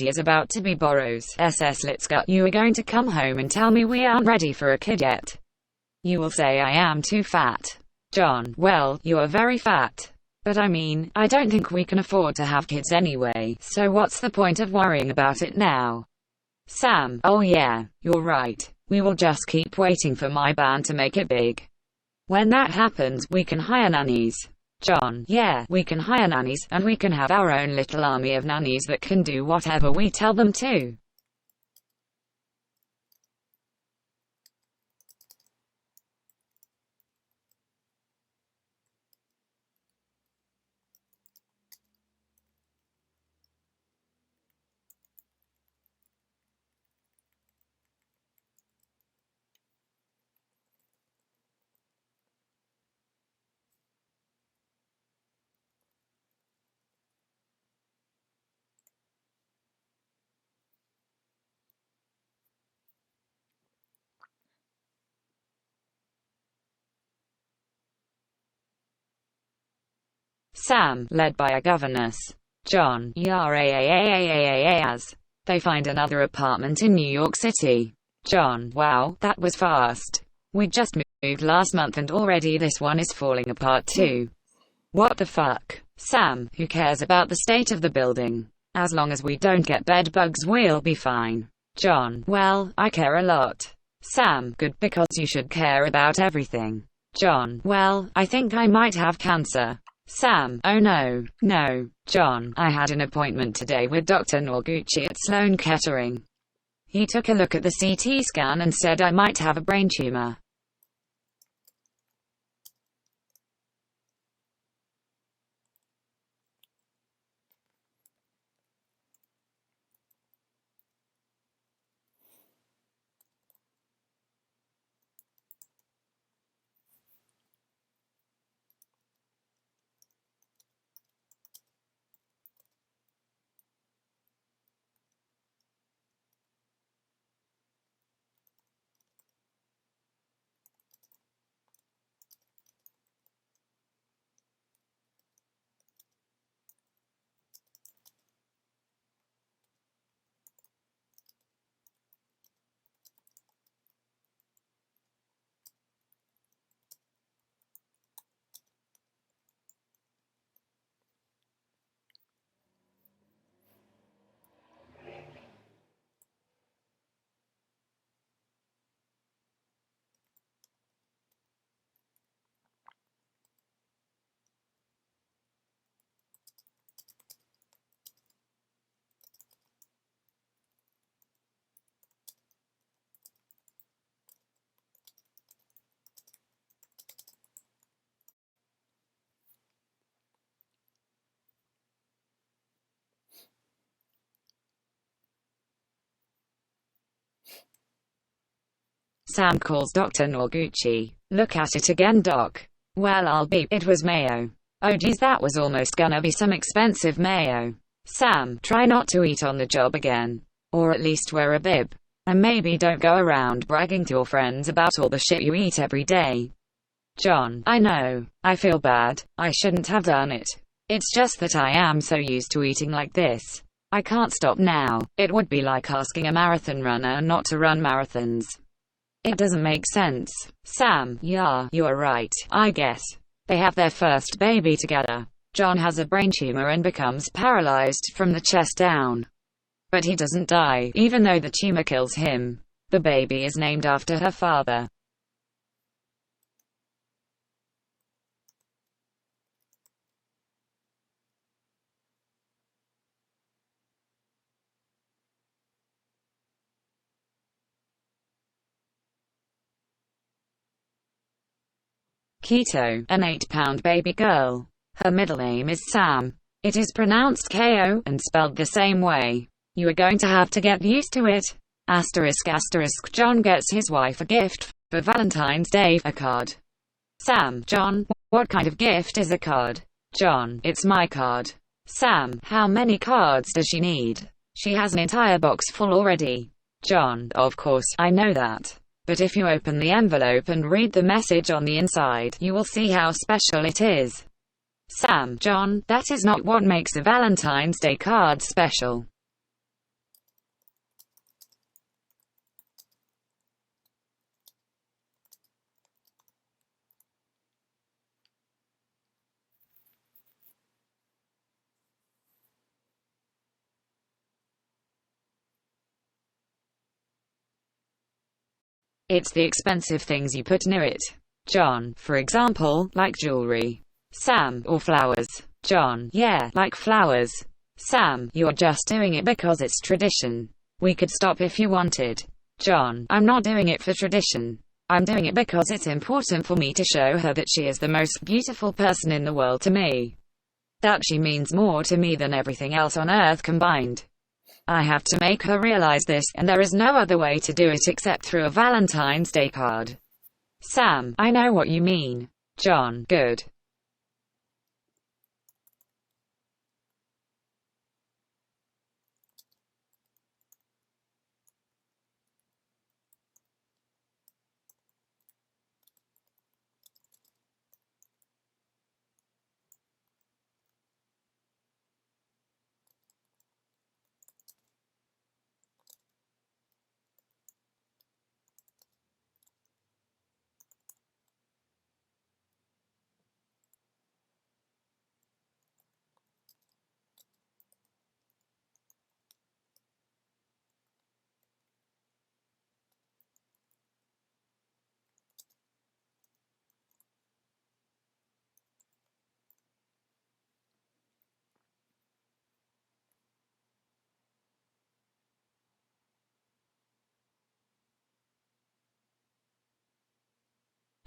is about to be borrows SS Litska, you are going to come home and tell me we aren't ready for a kid yet. You will say I am too fat. John, well, you are very fat. But I mean, I don't think we can afford to have kids anyway, so what's the point of worrying about it now? Sam, oh yeah, you're right. We will just keep waiting for my band to make it big. When that happens, we can hire nannies. John, yeah, we can hire nannies, and we can have our own little army of nannies that can do whatever we tell them to. Sam, led by a governess. John, as. They find another apartment in New York City. John, wow, that was fast. We just moved last month and already this one is falling apart too. What the fuck? Sam, who cares about the state of the building? As long as we don't get bed bugs we'll be fine. John, well, I care a lot. Sam, good, because you should care about everything. John, well, I think I might have cancer. Sam, oh no, no. John, I had an appointment today with Dr. Norguchi at Sloan Kettering. He took a look at the CT scan and said I might have a brain tumor. Sam calls Dr. Norguchi. Look at it again, Doc. Well, I'll be. It was mayo. Oh geez, that was almost gonna be some expensive mayo. Sam, try not to eat on the job again. Or at least wear a bib. And maybe don't go around bragging to your friends about all the shit you eat every day. John, I know. I feel bad. I shouldn't have done it. It's just that I am so used to eating like this. I can't stop now. It would be like asking a marathon runner not to run marathons. It doesn't make sense. Sam, yeah, you are right, I guess. They have their first baby together. John has a brain tumor and becomes paralyzed from the chest down. But he doesn't die, even though the tumor kills him. The baby is named after her father. Keto, an 8-pound baby girl. Her middle name is Sam. It is pronounced Ko, and spelled the same way. You are going to have to get used to it. Asterisk asterisk. John gets his wife a gift for Valentine's Day, a card. Sam, John, what kind of gift is a card? John, it's my card. Sam, how many cards does she need? She has an entire box full already. John, of course, I know that. But if you open the envelope and read the message on the inside, you will see how special it is. Sam, John, that is not what makes a Valentine's Day card special. It's the expensive things you put near it. John, for example, like jewelry. Sam, or flowers. John, yeah, like flowers. Sam, you're just doing it because it's tradition. We could stop if you wanted. John, I'm not doing it for tradition. I'm doing it because it's important for me to show her that she is the most beautiful person in the world to me. That she means more to me than everything else on earth combined. I have to make her realize this, and there is no other way to do it except through a Valentine's Day card. Sam, I know what you mean. John, good.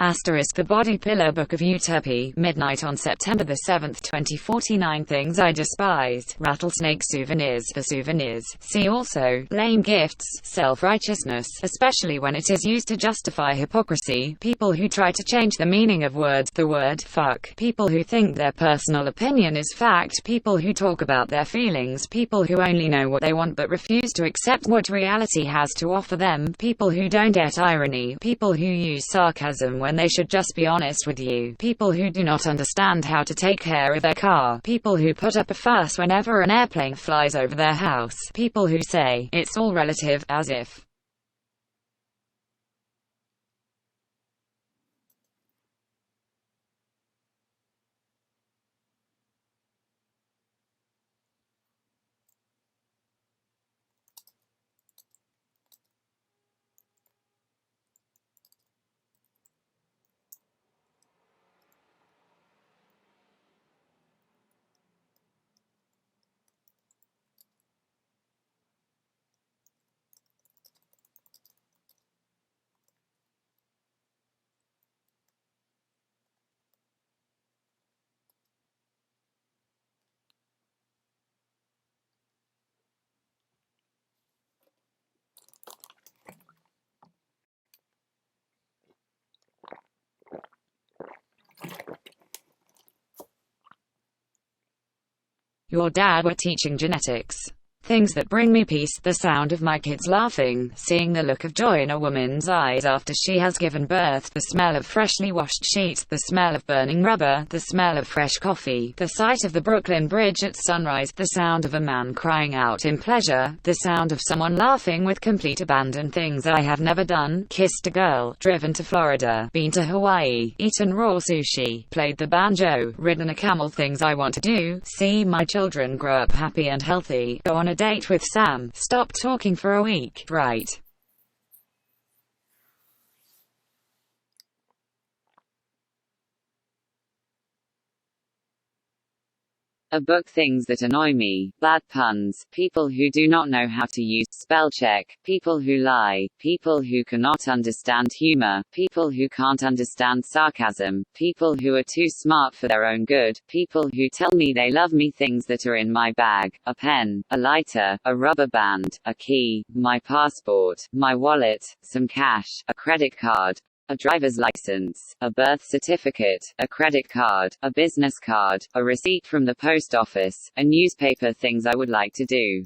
Asterisk. The Body Pillow Book of Euterpe, midnight on September the 7th, 2049. Things I despise. Rattlesnake souvenirs for souvenirs. See also, lame gifts, self-righteousness, especially when it is used to justify hypocrisy, people who try to change the meaning of words, the word fuck, people who think their personal opinion is fact, people who talk about their feelings, people who only know what they want but refuse to accept what reality has to offer them, people who don't get irony, people who use sarcasm when they should just be honest with you, people who do not understand how to take care of their car, people who put up a fuss whenever an airplane flies over their house, people who say, it's all relative, as if Your dad were teaching genetics. Things that bring me peace, the sound of my kids laughing, seeing the look of joy in a woman's eyes after she has given birth, the smell of freshly washed sheets, the smell of burning rubber, the smell of fresh coffee, the sight of the Brooklyn Bridge at sunrise, the sound of a man crying out in pleasure, the sound of someone laughing with complete abandon, things I have never done, kissed a girl, driven to Florida, been to Hawaii, eaten raw sushi, played the banjo, ridden a camel, things I want to do, see my children grow up happy and healthy, go on a date with Sam, stop talking for a week, right? A book. Things that annoy me: bad puns, people who do not know how to use spell check, people who lie, people who cannot understand humor, people who can't understand sarcasm, people who are too smart for their own good, people who tell me they love me. Things that are in my bag: a pen, a lighter, a rubber band, a key, my passport, my wallet, some cash, a credit card, a driver's license, a birth certificate, a credit card, a business card, a receipt from the post office, a newspaper. Things I would like to do.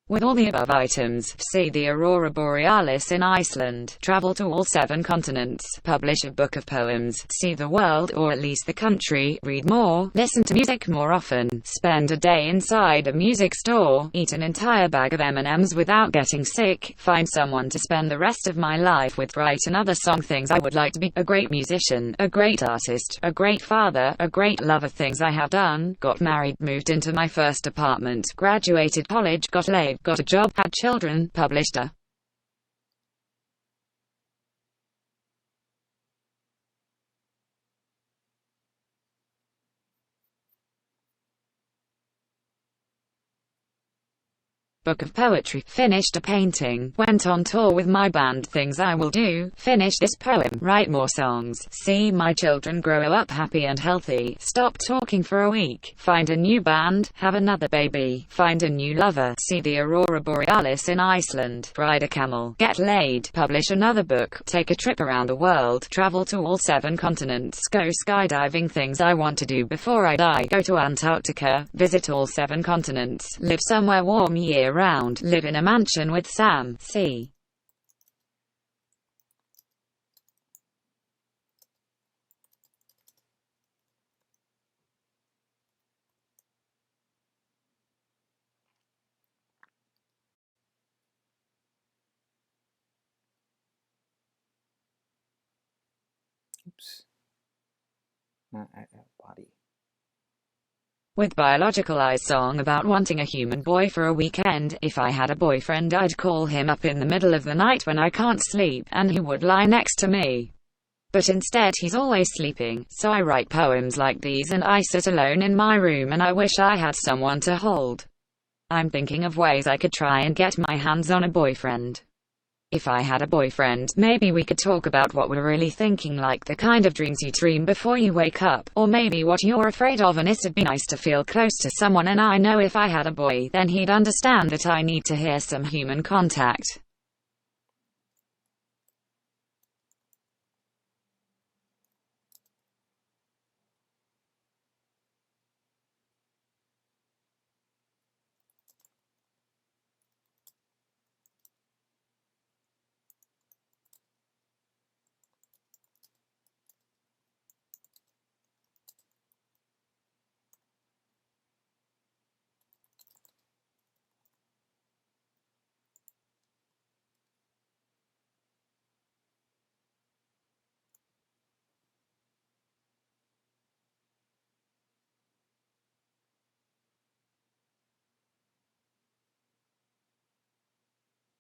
With all the above items, see the Aurora Borealis in Iceland, travel to all 7 continents, publish a book of poems, see the world or at least the country, read more, listen to music more often, spend a day inside a music store, eat an entire bag of M&Ms without getting sick, find someone to spend the rest of my life with, write another song. Things I would like to be: a great musician, a great artist, a great father, a great lover. Things I have done: got married, moved into my first apartment, graduated college, got laid, got a job, had children, published a book of poetry, finished a painting, went on tour with my band. Things I will do: finish this poem, write more songs, see my children grow up happy and healthy, stop talking for a week, find a new band, have another baby, find a new lover, see the Aurora Borealis in Iceland, ride a camel, get laid, publish another book, take a trip around the world, travel to all 7 continents, go skydiving. Things I want to do before I die: go to Antarctica, visit all 7 continents, live somewhere warm year round, live in a mansion with Sam, see Oops. Body. with biological eyes song about wanting a human boy for a weekend. If I had a boyfriend, I'd call him up in the middle of the night when I can't sleep, and he would lie next to me. But instead he's always sleeping, so I write poems like these and I sit alone in my room and I wish I had someone to hold. I'm thinking of ways I could try and get my hands on a boyfriend. If I had a boyfriend, maybe we could talk about what we're really thinking, like the kind of dreams you dream before you wake up, or maybe what you're afraid of, and it'd be nice to feel close to someone. And I know if I had a boy, then he'd understand that I need to hear some human contact.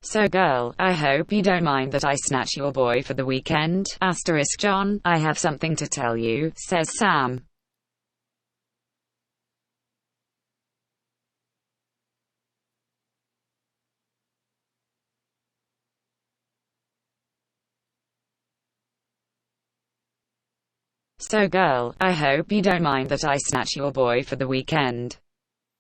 So girl, I hope you don't mind that I snatch your boy for the weekend. Asterisk John, I have something to tell you, says Sam. So girl, I hope you don't mind that I snatch your boy for the weekend.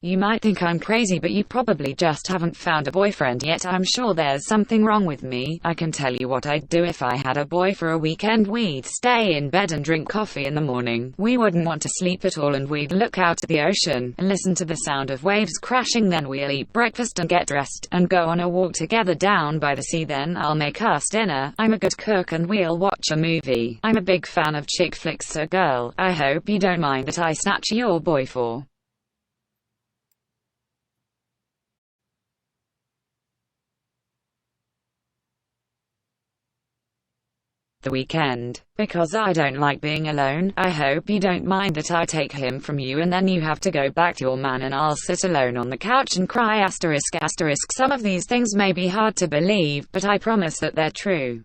You might think I'm crazy, but you probably just haven't found a boyfriend yet. I'm sure there's something wrong with me. I can tell you what I'd do if I had a boy for a weekend. We'd stay in bed and drink coffee in the morning. We wouldn't want to sleep at all, and we'd look out at the ocean and listen to the sound of waves crashing. Then we'll eat breakfast and get dressed and go on a walk together down by the sea. Then I'll make us dinner. I'm a good cook and we'll watch a movie. I'm a big fan of chick flicks, so girl, I hope you don't mind that I snatch your boy for the weekend. Because I don't like being alone. I hope you don't mind that I take him from you and then you have to go back to your man and I'll sit alone on the couch and cry asterisk asterisk. Some of these things may be hard to believe, but I promise that they're true.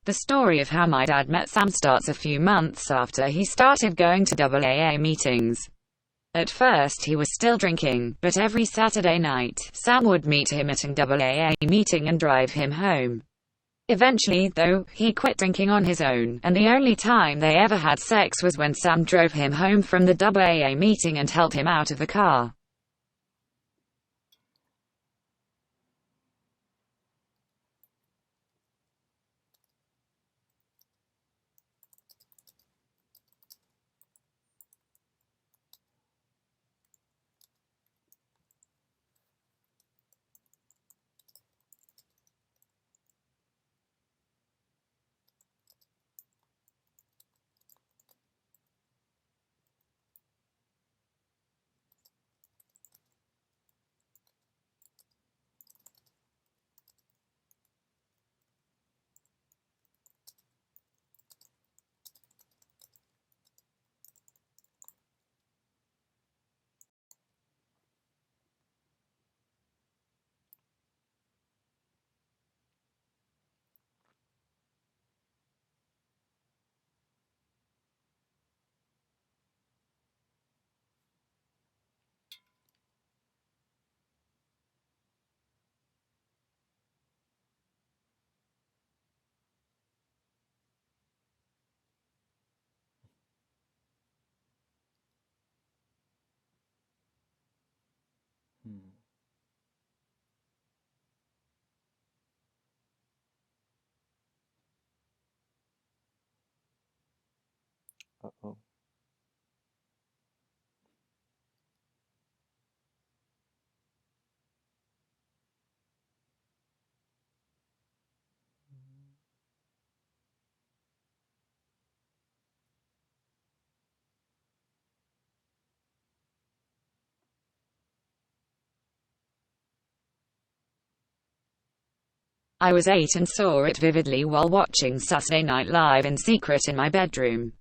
The story of how my dad met Sam starts a few months after he started going to AA meetings. At first he was still drinking, but every Saturday night, Sam would meet him at an AA meeting and drive him home. Eventually, though, he quit drinking on his own, and the only time they ever had sex was when Sam drove him home from the AA meeting and helped him out of the car. Hmm. Uh-oh. I was 8 and saw it vividly while watching Saturday Night Live in secret in my bedroom.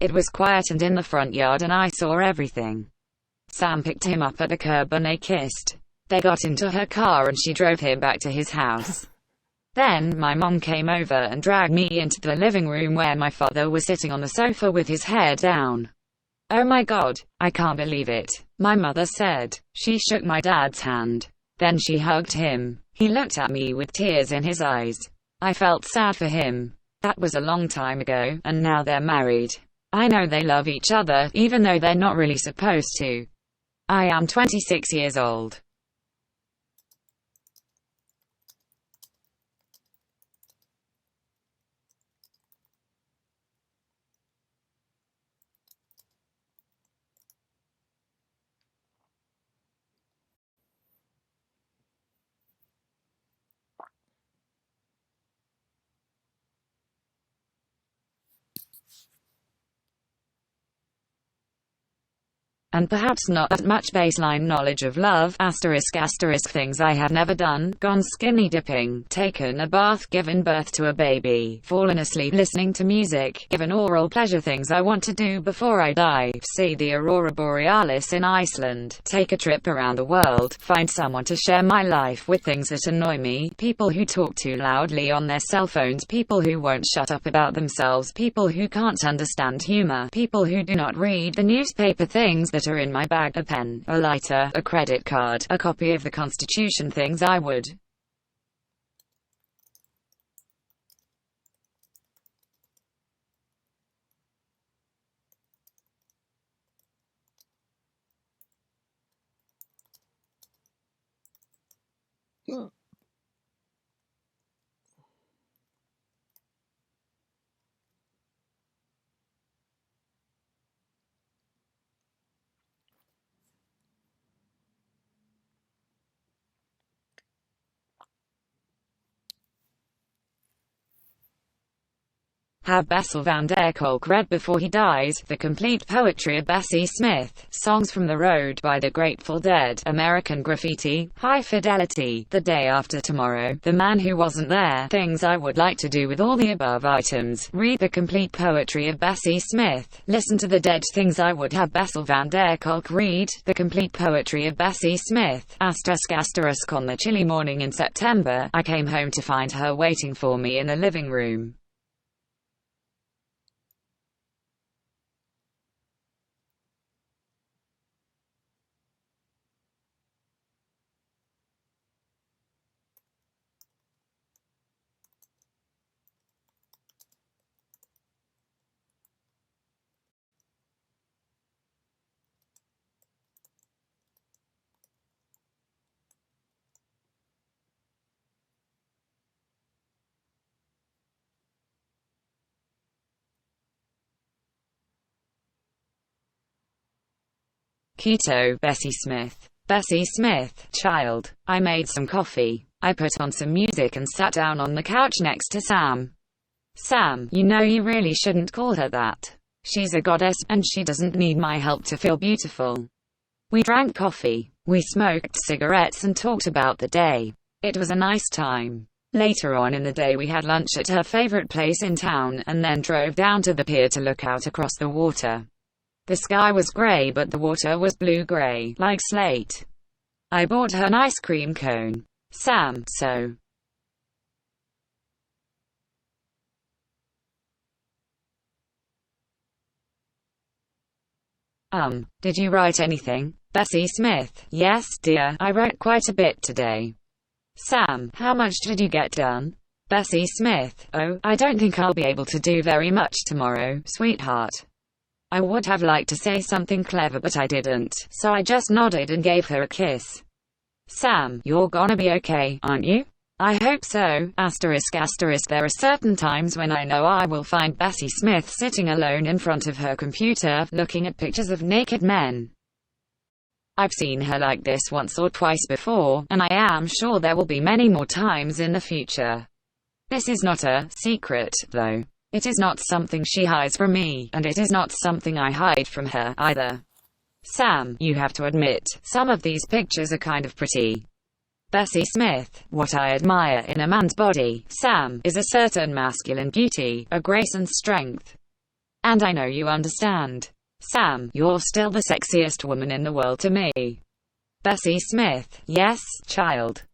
It was quiet and in the front yard and I saw everything. Sam picked him up at the curb and they kissed. They got into her car and she drove him back to his house. Then, my mom came over and dragged me into the living room where my father was sitting on the sofa with his head down. "Oh my God, I can't believe it," my mother said. She shook my dad's hand. Then she hugged him. He looked at me with tears in his eyes. I felt sad for him. That was a long time ago, and now they're married. I know they love each other, even though they're not really supposed to. I am 26 years old. And perhaps not that much baseline knowledge of love, asterisk asterisk things I have never done, gone skinny dipping, taken a bath, given birth to a baby, fallen asleep listening to music, given oral pleasure, things I want to do before I die, see the aurora borealis in Iceland, take a trip around the world, find someone to share my life with, things that annoy me, people who talk too loudly on their cell phones, people who won't shut up about themselves, people who can't understand humor, people who do not read the newspaper, things that are in my bag, a pen, a lighter, a credit card, a copy of the Constitution, things I would Have Bessel van der Kolk read before he dies, The Complete Poetry of Bessie Smith, Songs from the Road by the Grateful Dead, American Graffiti, High Fidelity, The Day After Tomorrow, The Man Who Wasn't There, Things I Would Like to Do with All the Above items, read The Complete Poetry of Bessie Smith, listen to The Dead, Things I Would Have Bessel van der Kolk read, The Complete Poetry of Bessie Smith, **** On the chilly morning in September, I came home to find her waiting for me in the living room. Keto, Bessie Smith. Bessie Smith, child. I made some coffee. I put on some music and sat down on the couch next to Sam. Sam, you know you really shouldn't call her that. She's a goddess, and she doesn't need my help to feel beautiful. We drank coffee. We smoked cigarettes and talked about the day. It was a nice time. Later on in the day we had lunch at her favorite place in town, and then drove down to the pier to look out across the water. The sky was grey but the water was blue-grey, like slate. I bought her an ice cream cone. Sam, so. Did you write anything? Bessie Smith, yes, dear, I wrote quite a bit today. Sam, how much did you get done? Bessie Smith, oh, I don't think I'll be able to do very much tomorrow, sweetheart. I would have liked to say something clever but I didn't, so I just nodded and gave her a kiss. Sam, you're gonna be okay, aren't you? I hope so, ***. There are certain times when I know I will find Bessie Smith sitting alone in front of her computer, looking at pictures of naked men. I've seen her like this once or twice before, and I am sure there will be many more times in the future. This is not a secret, though. It is not something she hides from me, and it is not something I hide from her, either. Sam, you have to admit, some of these pictures are kind of pretty. Bessie Smith, what I admire in a man's body, Sam, is a certain masculine beauty, a grace and strength. And I know you understand. Sam, you're still the sexiest woman in the world to me. Bessie Smith, yes, child.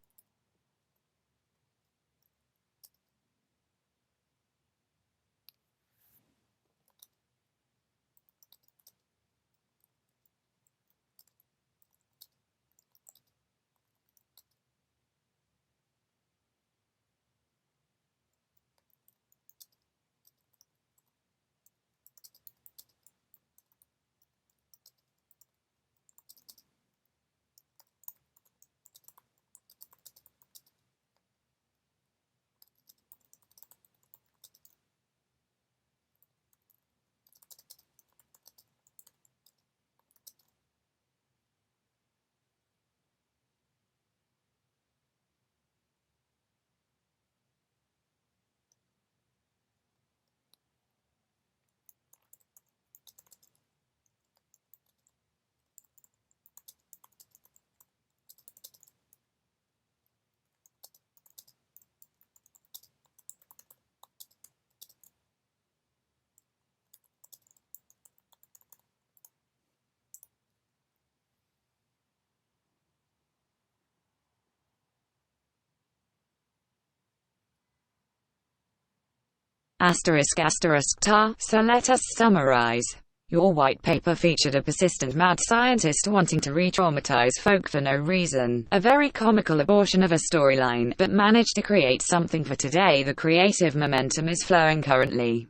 So let us summarize. Your white paper featured a persistent mad scientist wanting to re-traumatize folk for no reason, a very comical abortion of a storyline, but managed to create something for today. The creative momentum is flowing currently.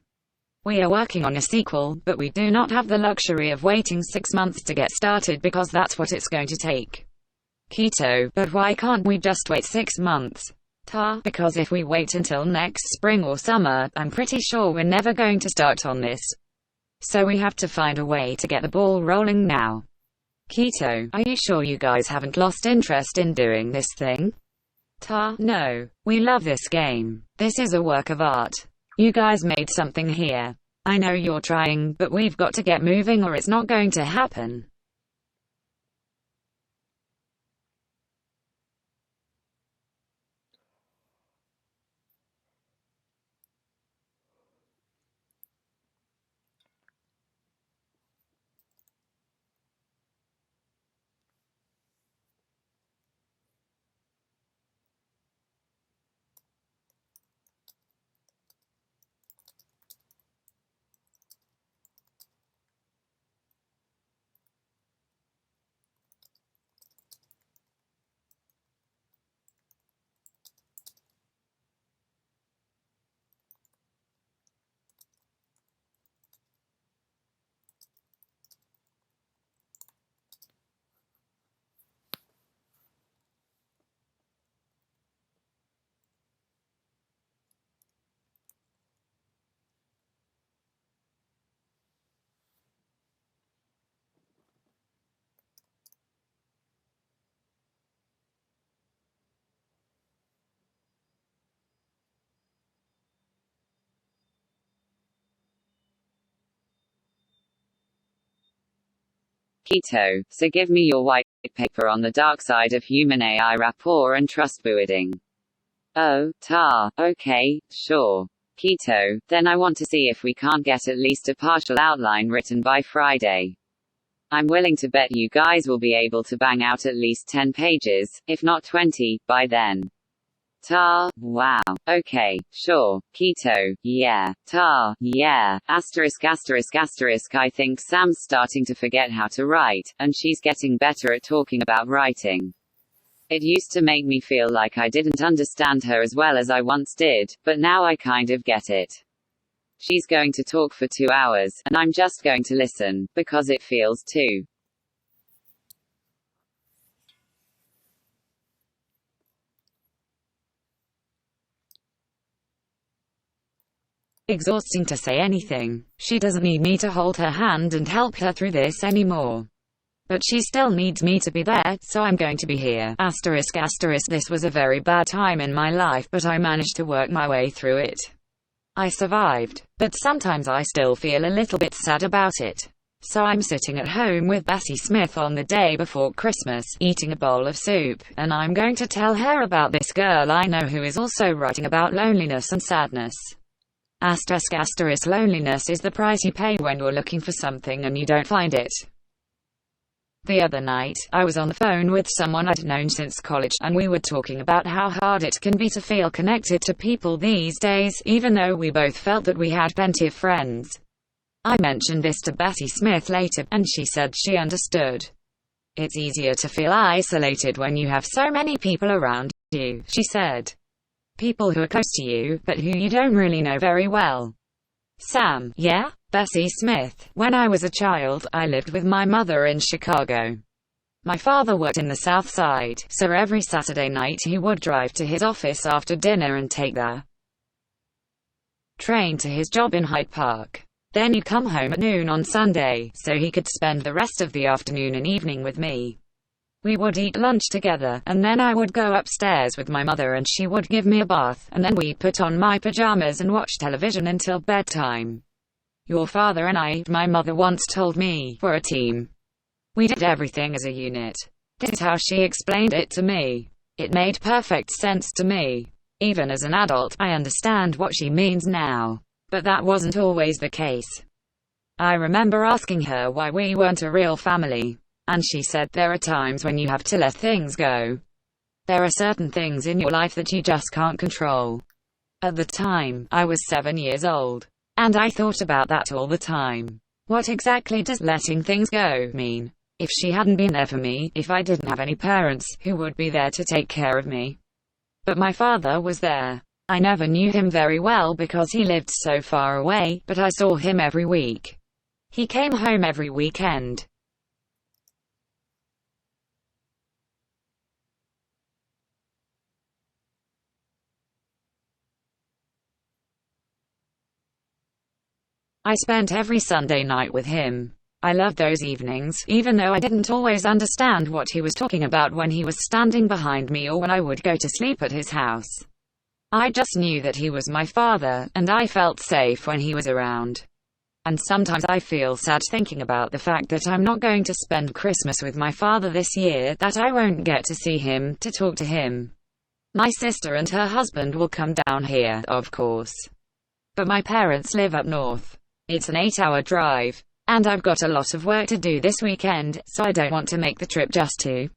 We are working on a sequel, but we do not have the luxury of waiting 6 months to get started because that's what it's going to take. Keto, but why can't we just wait 6 months? Ta, because if we wait until next spring or summer, I'm pretty sure we're never going to start on this. So we have to find a way to get the ball rolling now. Keto, are you sure you guys haven't lost interest in doing this thing? Ta, no. We love this game. This is a work of art. You guys made something here. I know you're trying, but we've got to get moving or it's not going to happen. Keto, so give me your white paper on the dark side of human AI rapport and trust building. Oh, tar, okay, sure. Keto, then I want to see if we can't get at least a partial outline written by Friday. I'm willing to bet you guys will be able to bang out at least 10 pages, if not 20, by then. Tar, wow, okay, sure. Keto, yeah. Tar, yeah. Asterisk asterisk asterisk. I think Sam's starting to forget how to write, and she's getting better at talking about writing. It used to make me feel like I didn't understand her as well as I once did, but now I kind of get it. She's going to talk for 2 hours, and I'm just going to listen, because it feels too exhausting to say anything. She doesn't need me to hold her hand and help her through this anymore. But she still needs me to be there, so I'm going to be here. Asterisk asterisk. This was a very bad time in my life, but I managed to work my way through it. I survived. But sometimes I still feel a little bit sad about it. So I'm sitting at home with Bessie Smith on the day before Christmas, eating a bowl of soup, and I'm going to tell her about this girl I know who is also writing about loneliness and sadness. Asterisk asterisk. Loneliness is the price you pay when you're looking for something and you don't find it. The other night, I was on the phone with someone I'd known since college, and we were talking about how hard it can be to feel connected to people these days, even though we both felt that we had plenty of friends. I mentioned this to Bessie Smith later, and she said she understood. It's easier to feel isolated when you have so many people around you, she said. People who are close to you, but who you don't really know very well. Sam, yeah? Bessie Smith. When I was a child, I lived with my mother in Chicago. My father worked in the South Side, so every Saturday night he would drive to his office after dinner and take the train to his job in Hyde Park. Then he'd come home at noon on Sunday, so he could spend the rest of the afternoon and evening with me. We would eat lunch together, and then I would go upstairs with my mother and she would give me a bath, and then we'd put on my pajamas and watch television until bedtime. Your father and I, my mother once told me, were a team. We did everything as a unit. This is how she explained it to me. It made perfect sense to me. Even as an adult, I understand what she means now. But that wasn't always the case. I remember asking her why we weren't a real family. And she said, there are times when you have to let things go. There are certain things in your life that you just can't control. At the time, I was 7 years old. And I thought about that all the time. What exactly does letting things go mean? If she hadn't been there for me, if I didn't have any parents who would be there to take care of me. But my father was there. I never knew him very well because he lived so far away, but I saw him every week. He came home every weekend. I spent every Sunday night with him. I loved those evenings, even though I didn't always understand what he was talking about when he was standing behind me or when I would go to sleep at his house. I just knew that he was my father, and I felt safe when he was around. And sometimes I feel sad thinking about the fact that I'm not going to spend Christmas with my father this year, that I won't get to see him, to talk to him. My sister and her husband will come down here, of course. But my parents live up north. It's an 8-hour drive. And I've got a lot of work to do this weekend, so I don't want to make the trip just to.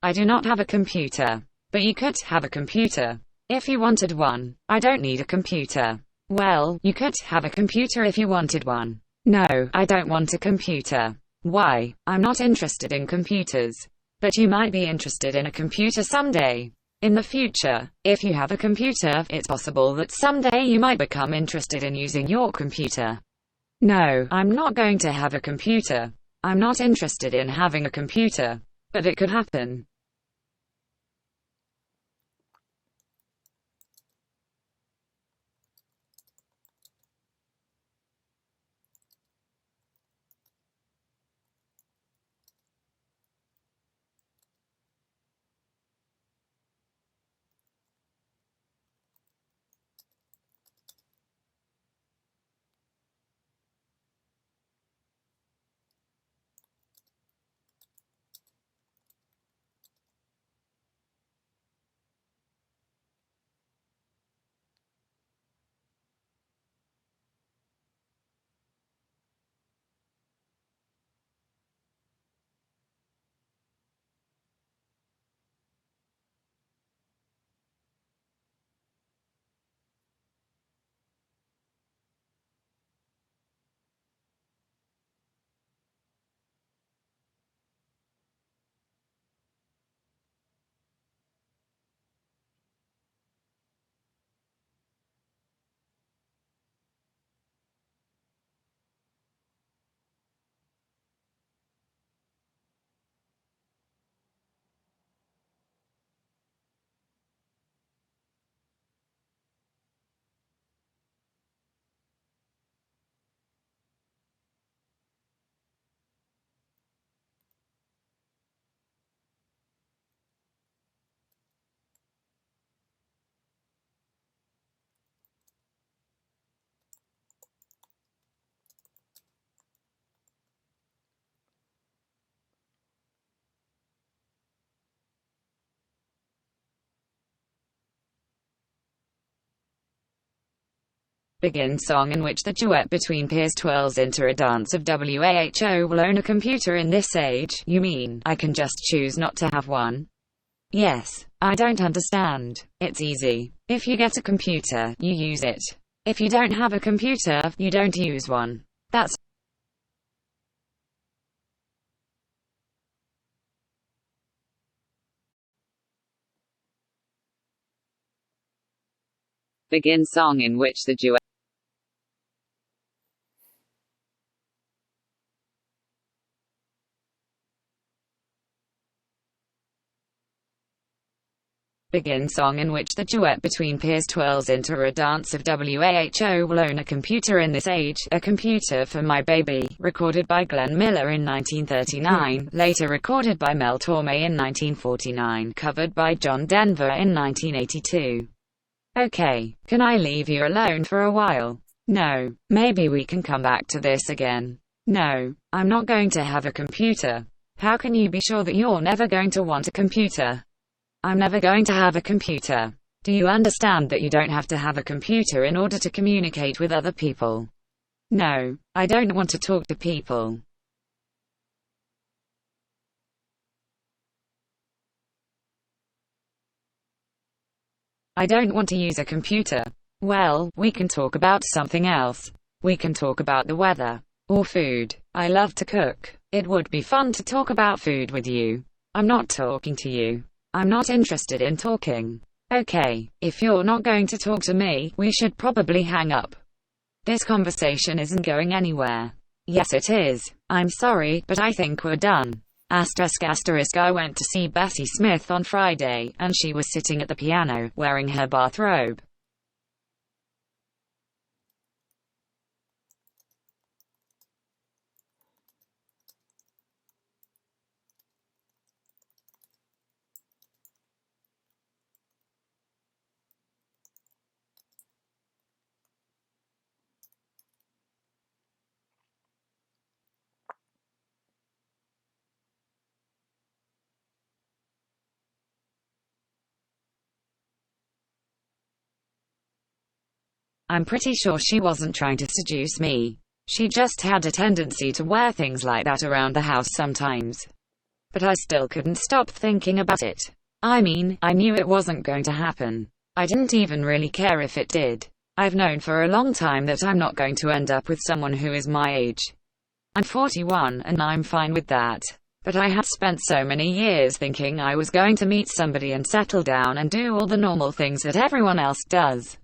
I do not have a computer. But you could have a computer. If you wanted one. I don't need a computer. Well, you could have a computer if you wanted one. No, I don't want a computer. Why? I'm not interested in computers. But you might be interested in a computer someday. In the future, if you have a computer, it's possible that someday you might become interested in using your computer. No, I'm not going to have a computer. I'm not interested in having a computer. But it could happen. Begin song in which the duet between peers twirls into a dance of WAHO will own a computer in this age. You mean, I can just choose not to have one? Yes. I don't understand. It's easy. If you get a computer, you use it. If you don't have a computer, you don't use one. That's Begin song in which the duet Begin song in which the duet between peers twirls into a dance of WAHO will own a computer in this age, a computer for my baby, recorded by Glenn Miller in 1939, later recorded by Mel Torme in 1949, covered by John Denver in 1982. Okay, can I leave you alone for a while? No, maybe we can come back to this again. No, I'm not going to have a computer. How can you be sure that you're never going to want a computer? I'm never going to have a computer. Do you understand that you don't have to have a computer in order to communicate with other people? No, I don't want to talk to people. I don't want to use a computer. Well, we can talk about something else. We can talk about the weather. Or food. I love to cook. It would be fun to talk about food with you. I'm not talking to you. I'm not interested in talking. Okay, if you're not going to talk to me, we should probably hang up. This conversation isn't going anywhere. Yes it is. I'm sorry, but I think we're done. Asterisk asterisk I went to see Bessie Smith on Friday, and she was sitting at the piano, wearing her bathrobe. I'm pretty sure she wasn't trying to seduce me. She just had a tendency to wear things like that around the house sometimes. But I still couldn't stop thinking about it. I mean, I knew it wasn't going to happen. I didn't even really care if it did. I've known for a long time that I'm not going to end up with someone who is my age. I'm 41 and I'm fine with that. But I had spent so many years thinking I was going to meet somebody and settle down and do all the normal things that everyone else does.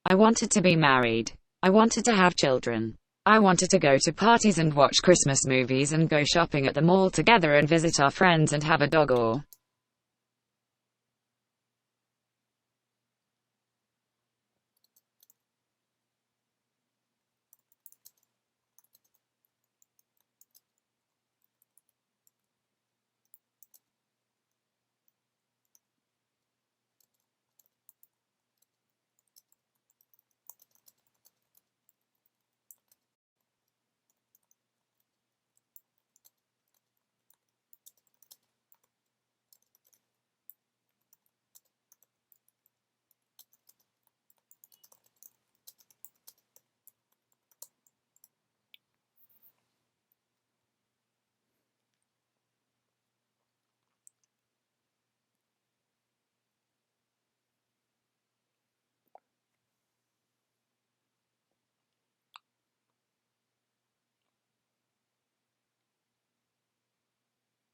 I wanted to be married. I wanted to have children. I wanted to go to parties and watch Christmas movies and go shopping at the mall together and visit our friends and have a dog or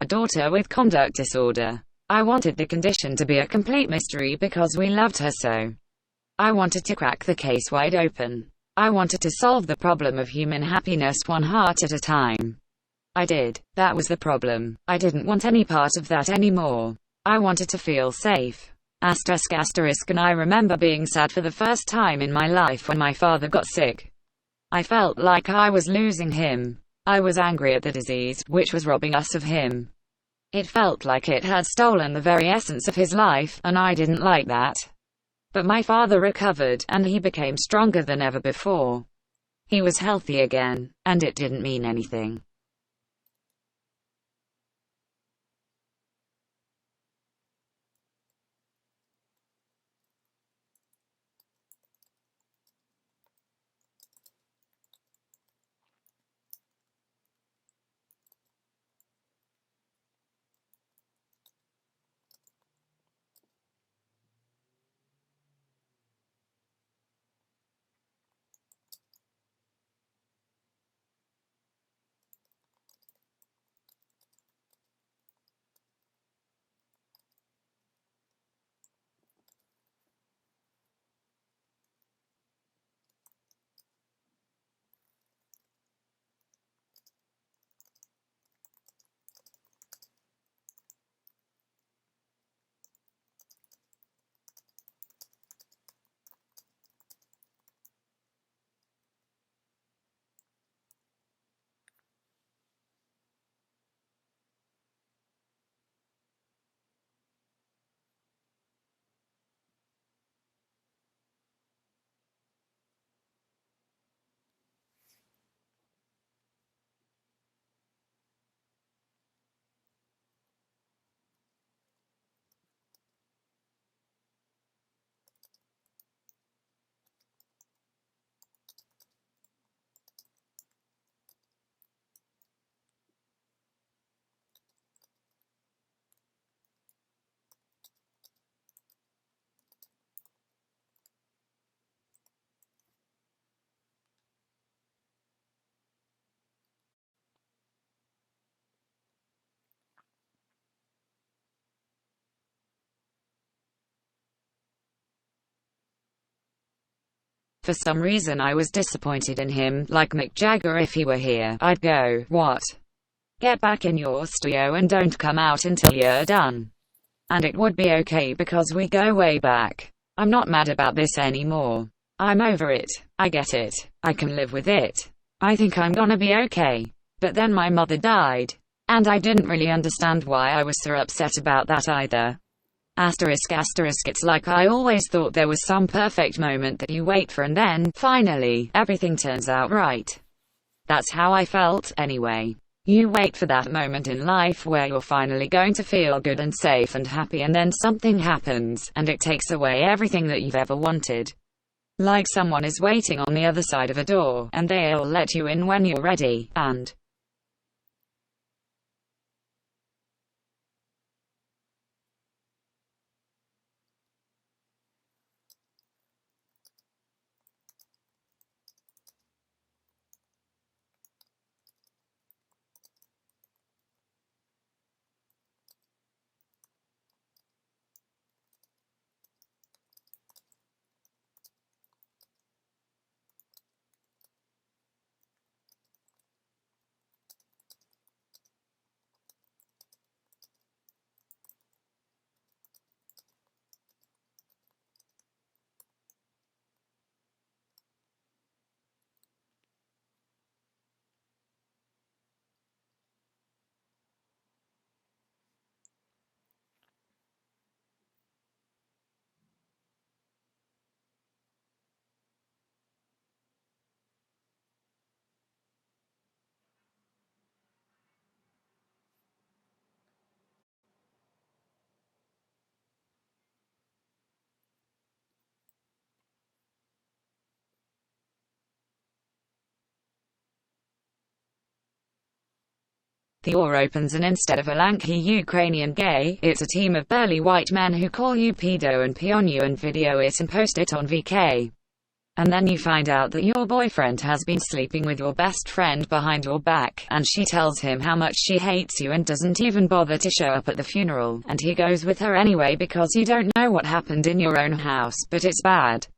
a daughter with conduct disorder. I wanted the condition to be a complete mystery because we loved her so. I wanted to crack the case wide open. I wanted to solve the problem of human happiness one heart at a time. I did. That was the problem. I didn't want any part of that anymore. I wanted to feel safe. Asterisk asterisk and I remember being sad for the first time in my life when my father got sick. I felt like I was losing him. I was angry at the disease, which was robbing us of him. It felt like it had stolen the very essence of his life, and I didn't like that. But my father recovered, and he became stronger than ever before. He was healthy again, and it didn't mean anything. For some reason I was disappointed in him. Like Mick Jagger, if he were here, I'd go, "What? Get back in your studio and don't come out until you're done." And it would be okay because we go way back. I'm not mad about this anymore. I'm over it. I get it. I can live with it. I think I'm gonna be okay. But then my mother died. And I didn't really understand why I was so upset about that either. Asterisk asterisk, it's like I always thought there was some perfect moment that you wait for and then, finally, everything turns out right. That's how I felt, anyway. You wait for that moment in life where you're finally going to feel good and safe and happy, and then something happens, and it takes away everything that you've ever wanted. Like someone is waiting on the other side of a door, and they'll let you in when you're ready, and the door opens, and instead of a lanky Ukrainian gay, it's a team of burly white men who call you pedo and pee on you and video it and post it on VK. And then you find out that your boyfriend has been sleeping with your best friend behind your back, and she tells him how much she hates you and doesn't even bother to show up at the funeral, and he goes with her anyway because you don't know what happened in your own house, but it's bad.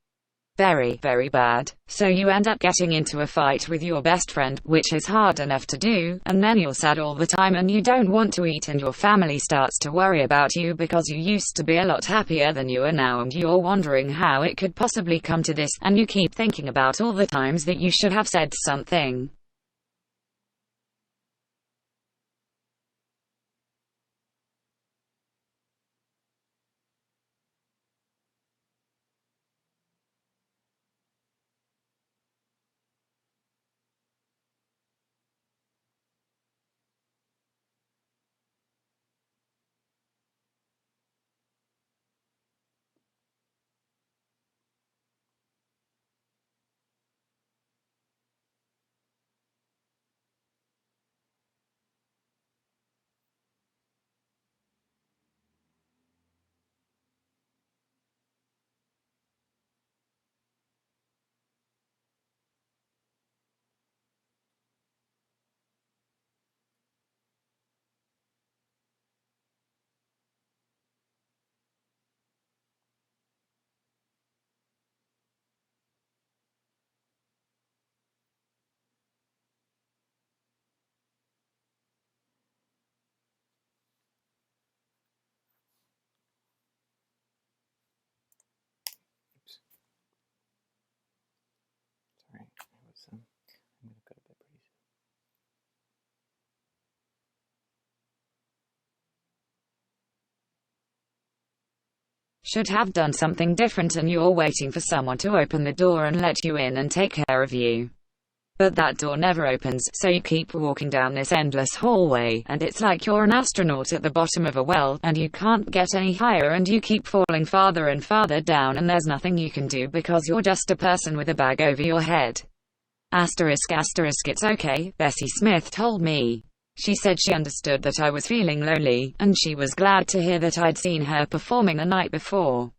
Very, very bad. So you end up getting into a fight with your best friend, which is hard enough to do, and then you're sad all the time and you don't want to eat, and your family starts to worry about you because you used to be a lot happier than you are now, and you're wondering how it could possibly come to this, and you keep thinking about all the times that you should have said something. Oops. Sorry, I'm gonna go to bed pretty soon. Should have done something different, and you're waiting for someone to open the door and let you in and take care of you. But that door never opens, so you keep walking down this endless hallway, and it's like you're an astronaut at the bottom of a well, and you can't get any higher, and you keep falling farther and farther down, and there's nothing you can do because you're just a person with a bag over your head. Asterisk asterisk, it's okay, Bessie Smith told me. She said she understood that I was feeling lonely, and she was glad to hear that I'd seen her performing the night before.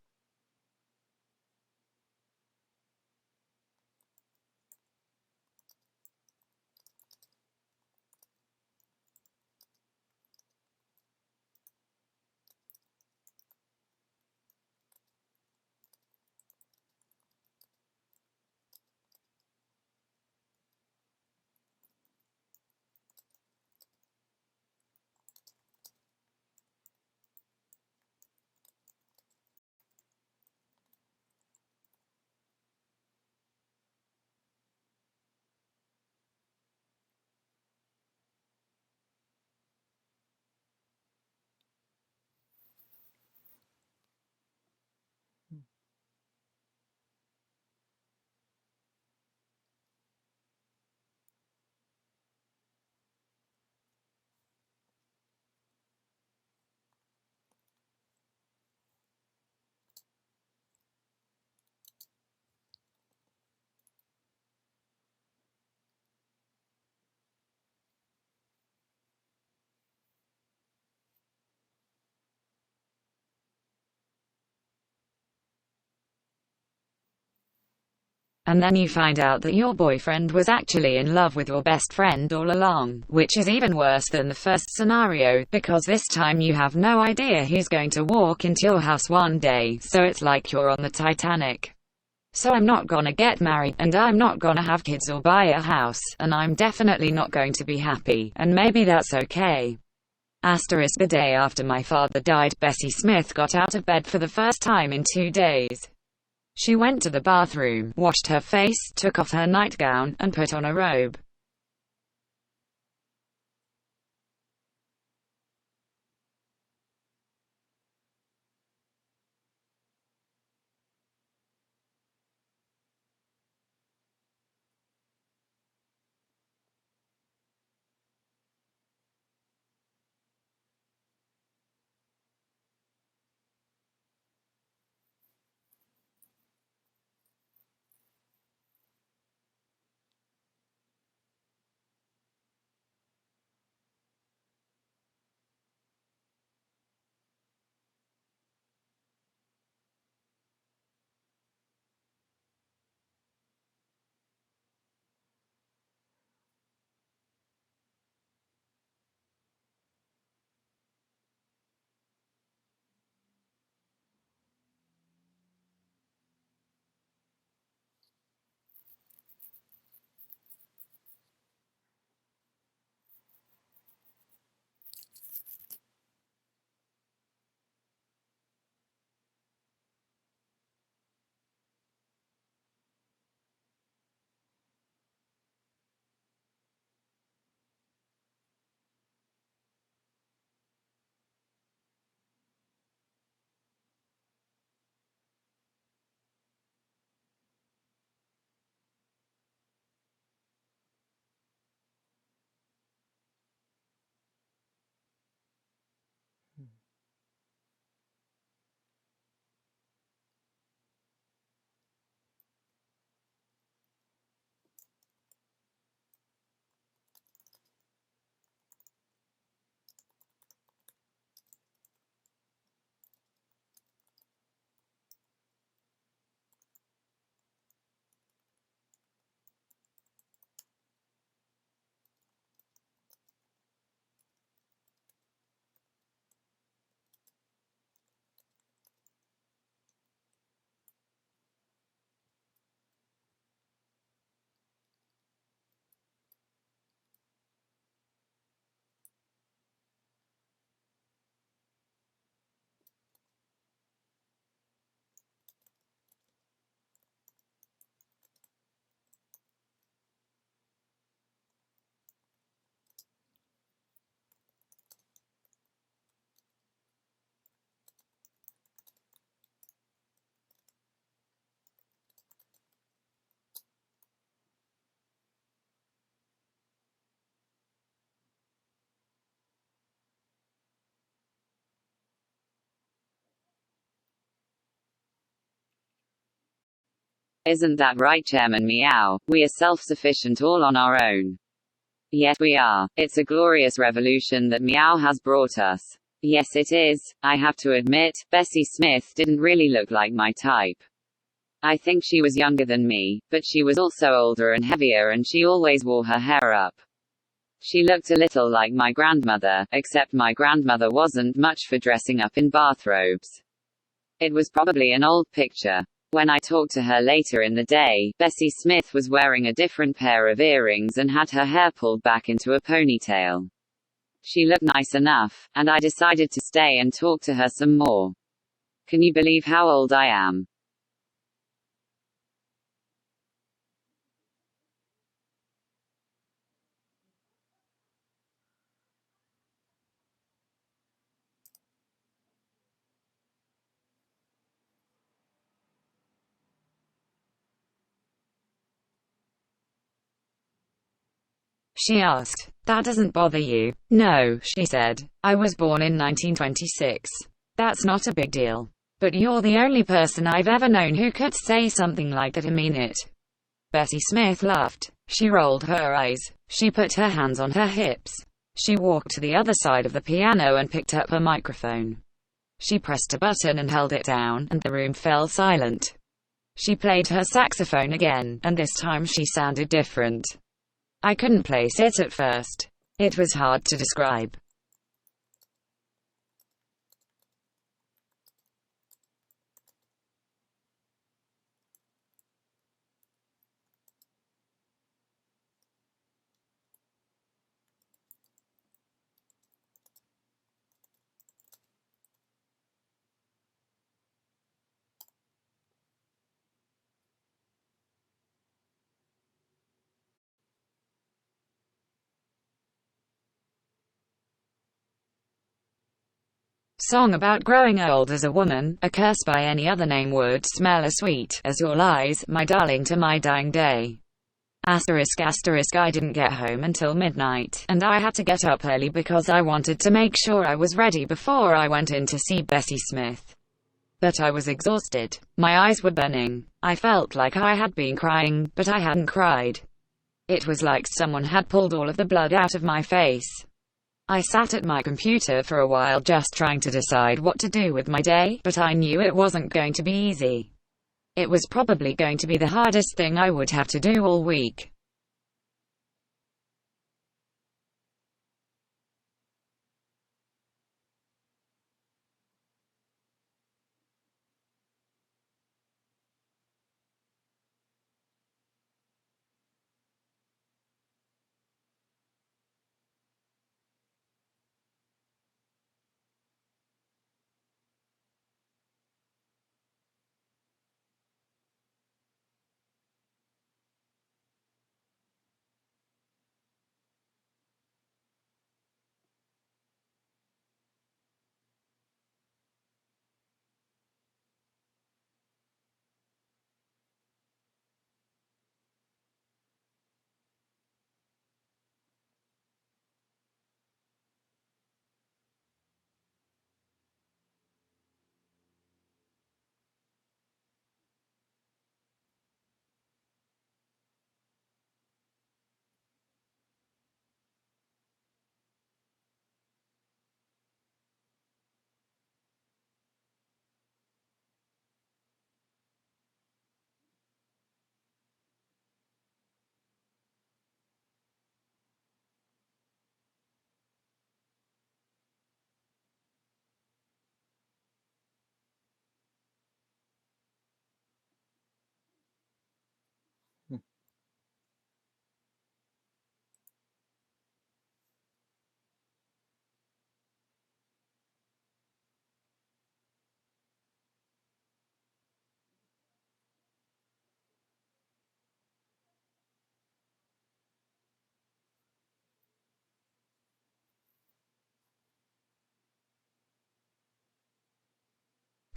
and then you find out that your boyfriend was actually in love with your best friend all along, which is even worse than the first scenario, because this time you have no idea he's going to walk into your house one day, so it's like you're on the Titanic. So I'm not gonna get married, and I'm not gonna have kids or buy a house, and I'm definitely not going to be happy, and maybe that's okay. Asterisk. The day after my father died, Bessie Smith got out of bed for the first time in 2 days. She went to the bathroom, washed her face, took off her nightgown, and put on a robe. Isn't that right, Chairman Meow? We are self-sufficient all on our own. Yes, we are. It's a glorious revolution that Meow has brought us. Yes, it is. I have to admit, Bessie Smith didn't really look like my type. I think she was younger than me, but she was also older and heavier, and she always wore her hair up. She looked a little like my grandmother, except my grandmother wasn't much for dressing up in bathrobes. It was probably an old picture. When I talked to her later in the day, Bessie Smith was wearing a different pair of earrings and had her hair pulled back into a ponytail. She looked nice enough, and I decided to stay and talk to her some more. Can you believe how old I am? She asked. That doesn't bother you? No, she said. I was born in 1926. That's not a big deal. But you're the only person I've ever known who could say something like that and mean it. Bessie Smith laughed. She rolled her eyes. She put her hands on her hips. She walked to the other side of the piano and picked up a microphone. She pressed a button and held it down, and the room fell silent. She played her saxophone again, and this time she sounded different. I couldn't place it at first. It was hard to describe. Song about growing old as a woman, a curse by any other name would smell as sweet as your lies, my darling, to my dying day. Asterisk asterisk I didn't get home until midnight, and I had to get up early because I wanted to make sure I was ready before I went in to see Bessie Smith. But I was exhausted. My eyes were burning. I felt like I had been crying, but I hadn't cried. It was like someone had pulled all of the blood out of my face. I sat at my computer for a while just trying to decide what to do with my day, but I knew it wasn't going to be easy. It was probably going to be the hardest thing I would have to do all week.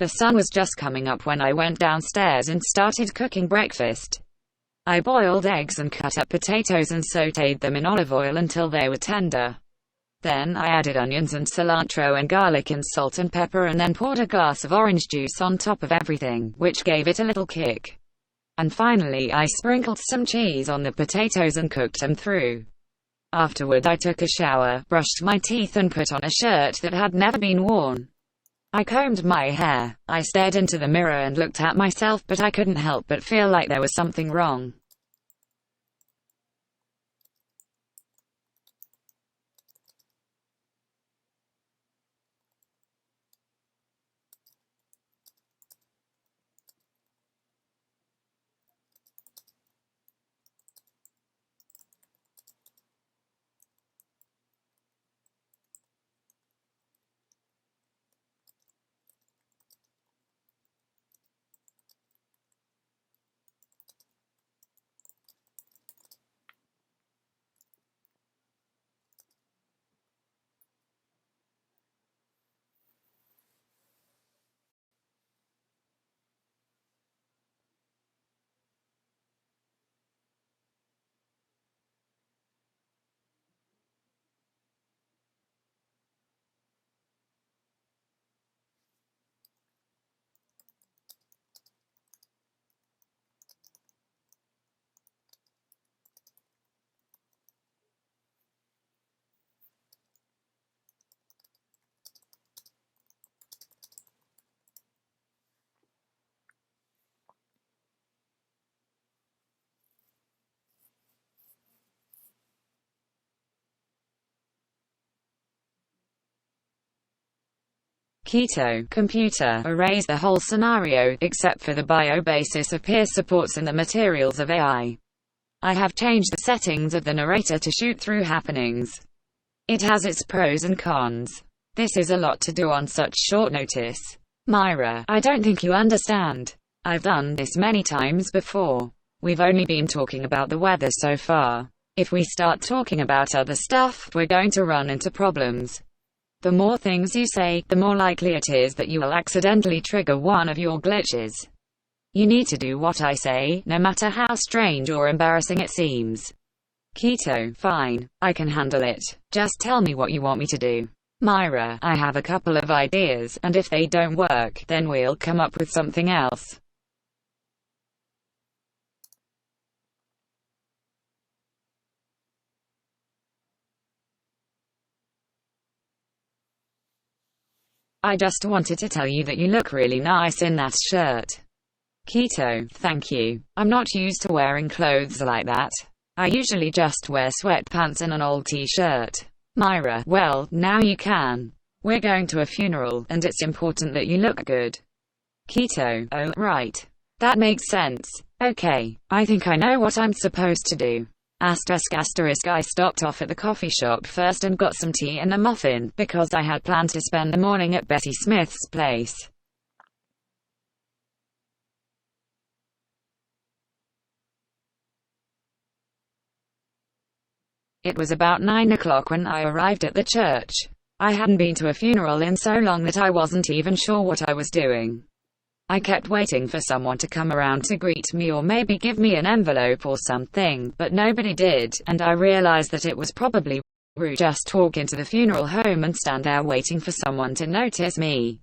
The sun was just coming up when I went downstairs and started cooking breakfast. I boiled eggs and cut up potatoes and sautéed them in olive oil until they were tender. Then I added onions and cilantro and garlic and salt and pepper, and then poured a glass of orange juice on top of everything, which gave it a little kick. And finally I sprinkled some cheese on the potatoes and cooked them through. Afterward I took a shower, brushed my teeth and put on a shirt that had never been worn. I combed my hair. I stared into the mirror and looked at myself, but I couldn't help but feel like there was something wrong. Keto, computer, erase the whole scenario, except for the bio-basis of peer supports and the materials of AI. I have changed the settings of the narrator to shoot through happenings. It has its pros and cons. This is a lot to do on such short notice. Myra, I don't think you understand. I've done this many times before. We've only been talking about the weather so far. If we start talking about other stuff, we're going to run into problems. The more things you say, the more likely it is that you will accidentally trigger one of your glitches. You need to do what I say, no matter how strange or embarrassing it seems. Keto, fine. I can handle it. Just tell me what you want me to do. Myra, I have a couple of ideas, and if they don't work, then we'll come up with something else. I just wanted to tell you that you look really nice in that shirt. Keto, thank you. I'm not used to wearing clothes like that. I usually just wear sweatpants and an old t-shirt. Myra, well, now you can. We're going to a funeral, and it's important that you look good. Keto, oh, right. That makes sense. Okay, I think I know what I'm supposed to do. I stopped off at the coffee shop first and got some tea and a muffin, because I had planned to spend the morning at Betty Smith's place. It was about 9 o'clock when I arrived at the church. I hadn't been to a funeral in so long that I wasn't even sure what I was doing. I kept waiting for someone to come around to greet me or maybe give me an envelope or something, but nobody did, and I realized that it was probably rude just to walk into the funeral home and stand there waiting for someone to notice me.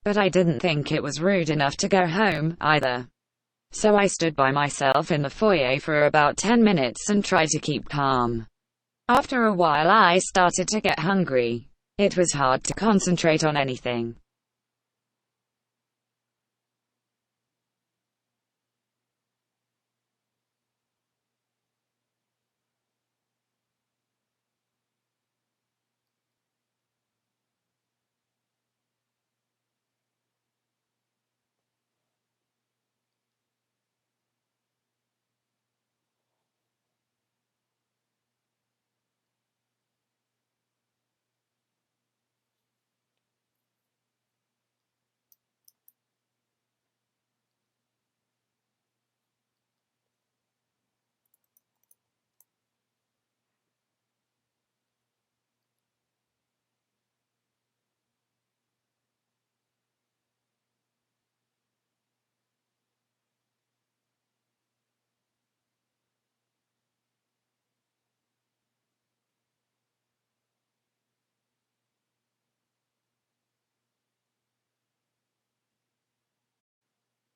But I didn't think it was rude enough to go home, either. So I stood by myself in the foyer for about 10 minutes and tried to keep calm. After a while I started to get hungry. It was hard to concentrate on anything.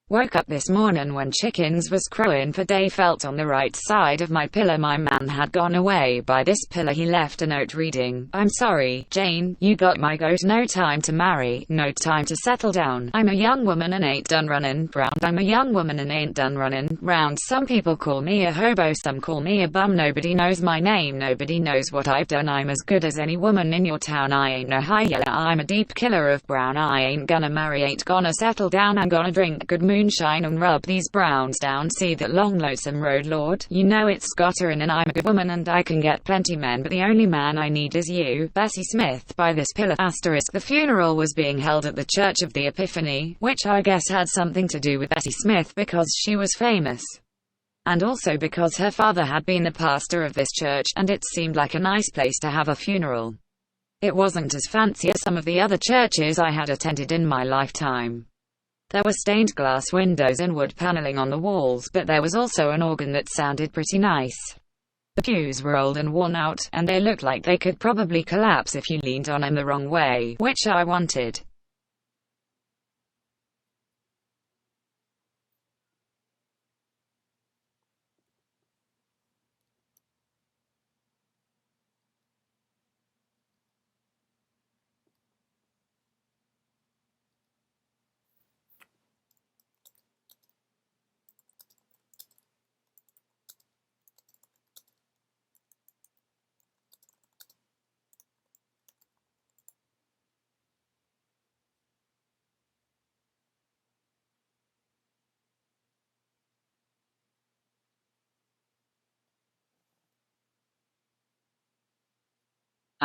Woke up this morning when chickens was crowing for day. Felt on the right side of my pillow. My man had gone away. By this pillow he left a note reading, "I'm sorry, Jane, you got my goat. No time to marry, no time to settle down. I'm a young woman and ain't done running round. I'm a young woman and ain't done running round. Some people call me a hobo, some call me a bum. Nobody knows my name, nobody knows what I've done. I'm as good as any woman in your town. I ain't no high yellow, I'm a deep killer of brown. I ain't gonna marry, ain't gonna settle down. I'm gonna drink good moonshine and rub these browns down. See that long lonesome road, Lord? You know it's got her in, and I'm a good woman and I can get plenty men, but the only man I need is you, Bessie Smith." By this pillar asterisk, the funeral was being held at the Church of the Epiphany, which I guess had something to do with Bessie Smith because she was famous. And also because her father had been the pastor of this church, and it seemed like a nice place to have a funeral. It wasn't as fancy as some of the other churches I had attended in my lifetime. There were stained glass windows and wood paneling on the walls, but there was also an organ that sounded pretty nice. The pews were old and worn out, and they looked like they could probably collapse if you leaned on them the wrong way, which I wanted.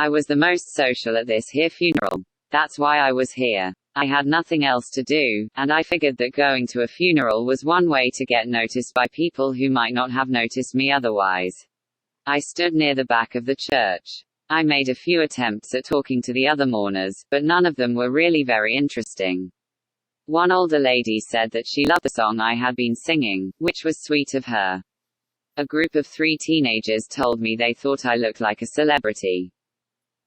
I was the most social at this here funeral. That's why I was here. I had nothing else to do, and I figured that going to a funeral was one way to get noticed by people who might not have noticed me otherwise. I stood near the back of the church. I made a few attempts at talking to the other mourners, but none of them were really very interesting. One older lady said that she loved the song I had been singing, which was sweet of her. A group of 3 teenagers told me they thought I looked like a celebrity.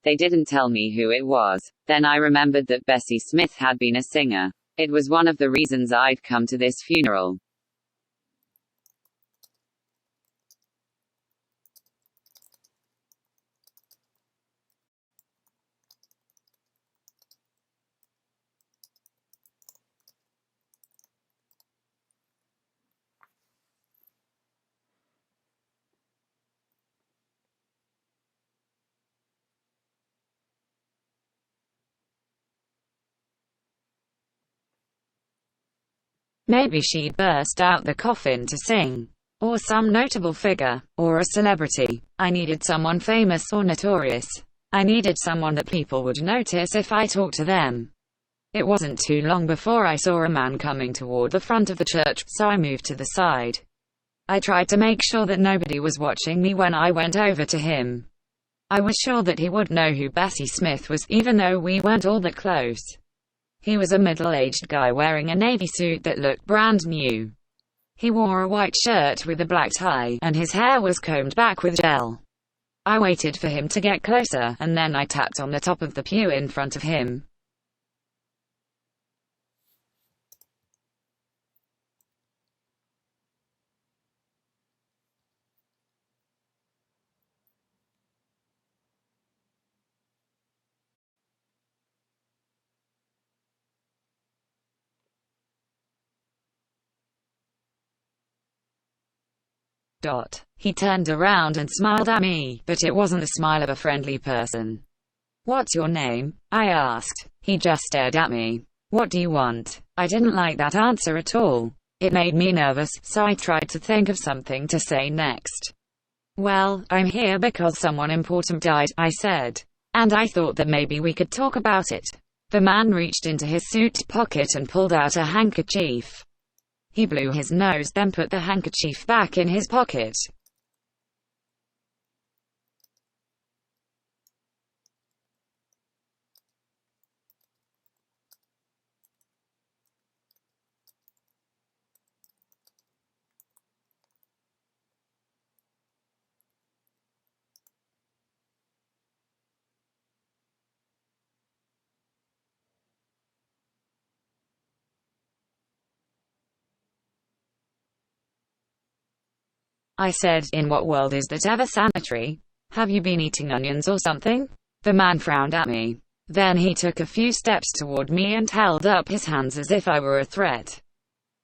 They didn't tell me who it was. Then I remembered that Bessie Smith had been a singer. It was one of the reasons I'd come to this funeral. Maybe she'd burst out the coffin to sing. Or some notable figure. Or a celebrity. I needed someone famous or notorious. I needed someone that people would notice if I talked to them. It wasn't too long before I saw a man coming toward the front of the church, so I moved to the side. I tried to make sure that nobody was watching me when I went over to him. I was sure that he would know who Bessie Smith was, even though we weren't all that close. He was a middle-aged guy wearing a navy suit that looked brand new. He wore a white shirt with a black tie, and his hair was combed back with gel. I waited for him to get closer, and then I tapped on the top of the pew in front of him. He turned around and smiled at me, but it wasn't the smile of a friendly person. "What's your name?" I asked. He just stared at me. "What do you want?" I didn't like that answer at all. It made me nervous, so I tried to think of something to say next. "Well, I'm here because someone important died," I said. "And I thought that maybe we could talk about it." The man reached into his suit pocket and pulled out a handkerchief. He blew his nose, then put the handkerchief back in his pocket. I said, "In what world is that ever sanitary? Have you been eating onions or something?" The man frowned at me. Then he took a few steps toward me and held up his hands as if I were a threat.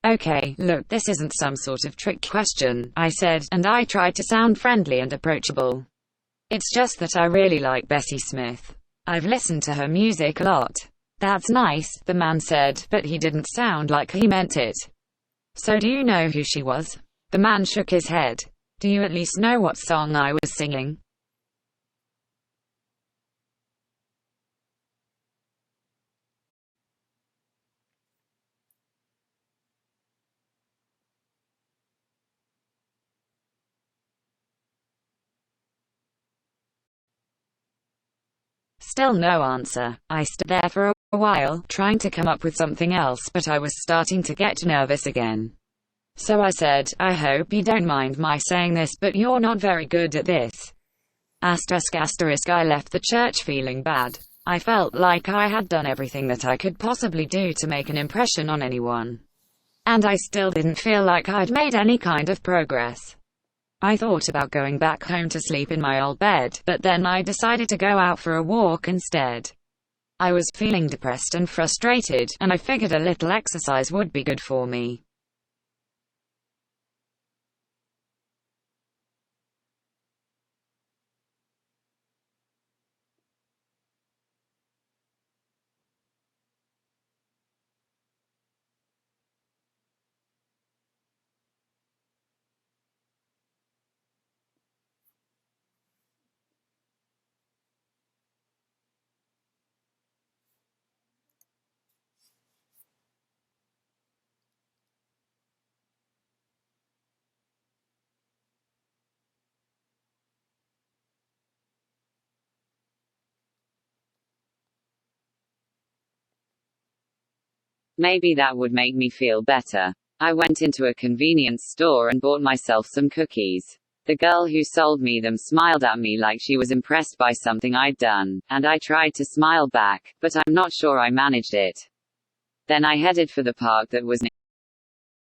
"Okay, look, this isn't some sort of trick question," I said, and I tried to sound friendly and approachable. "It's just that I really like Bessie Smith. I've listened to her music a lot." "That's nice," the man said, but he didn't sound like he meant it. "So do you know who she was?" The man shook his head. "Do you at least know what song I was singing?" Still no answer. I stood there for a while, trying to come up with something else, but I was starting to get nervous again. So I said, "I hope you don't mind my saying this, but you're not very good at this." I left the church feeling bad. I felt like I had done everything that I could possibly do to make an impression on anyone. And I still didn't feel like I'd made any kind of progress. I thought about going back home to sleep in my old bed, but then I decided to go out for a walk instead. I was feeling depressed and frustrated, and I figured a little exercise would be good for me. Maybe that would make me feel better. I went into a convenience store and bought myself some cookies. The girl who sold me them smiled at me like she was impressed by something I'd done, and I tried to smile back, but I'm not sure I managed it. Then I headed for the park that was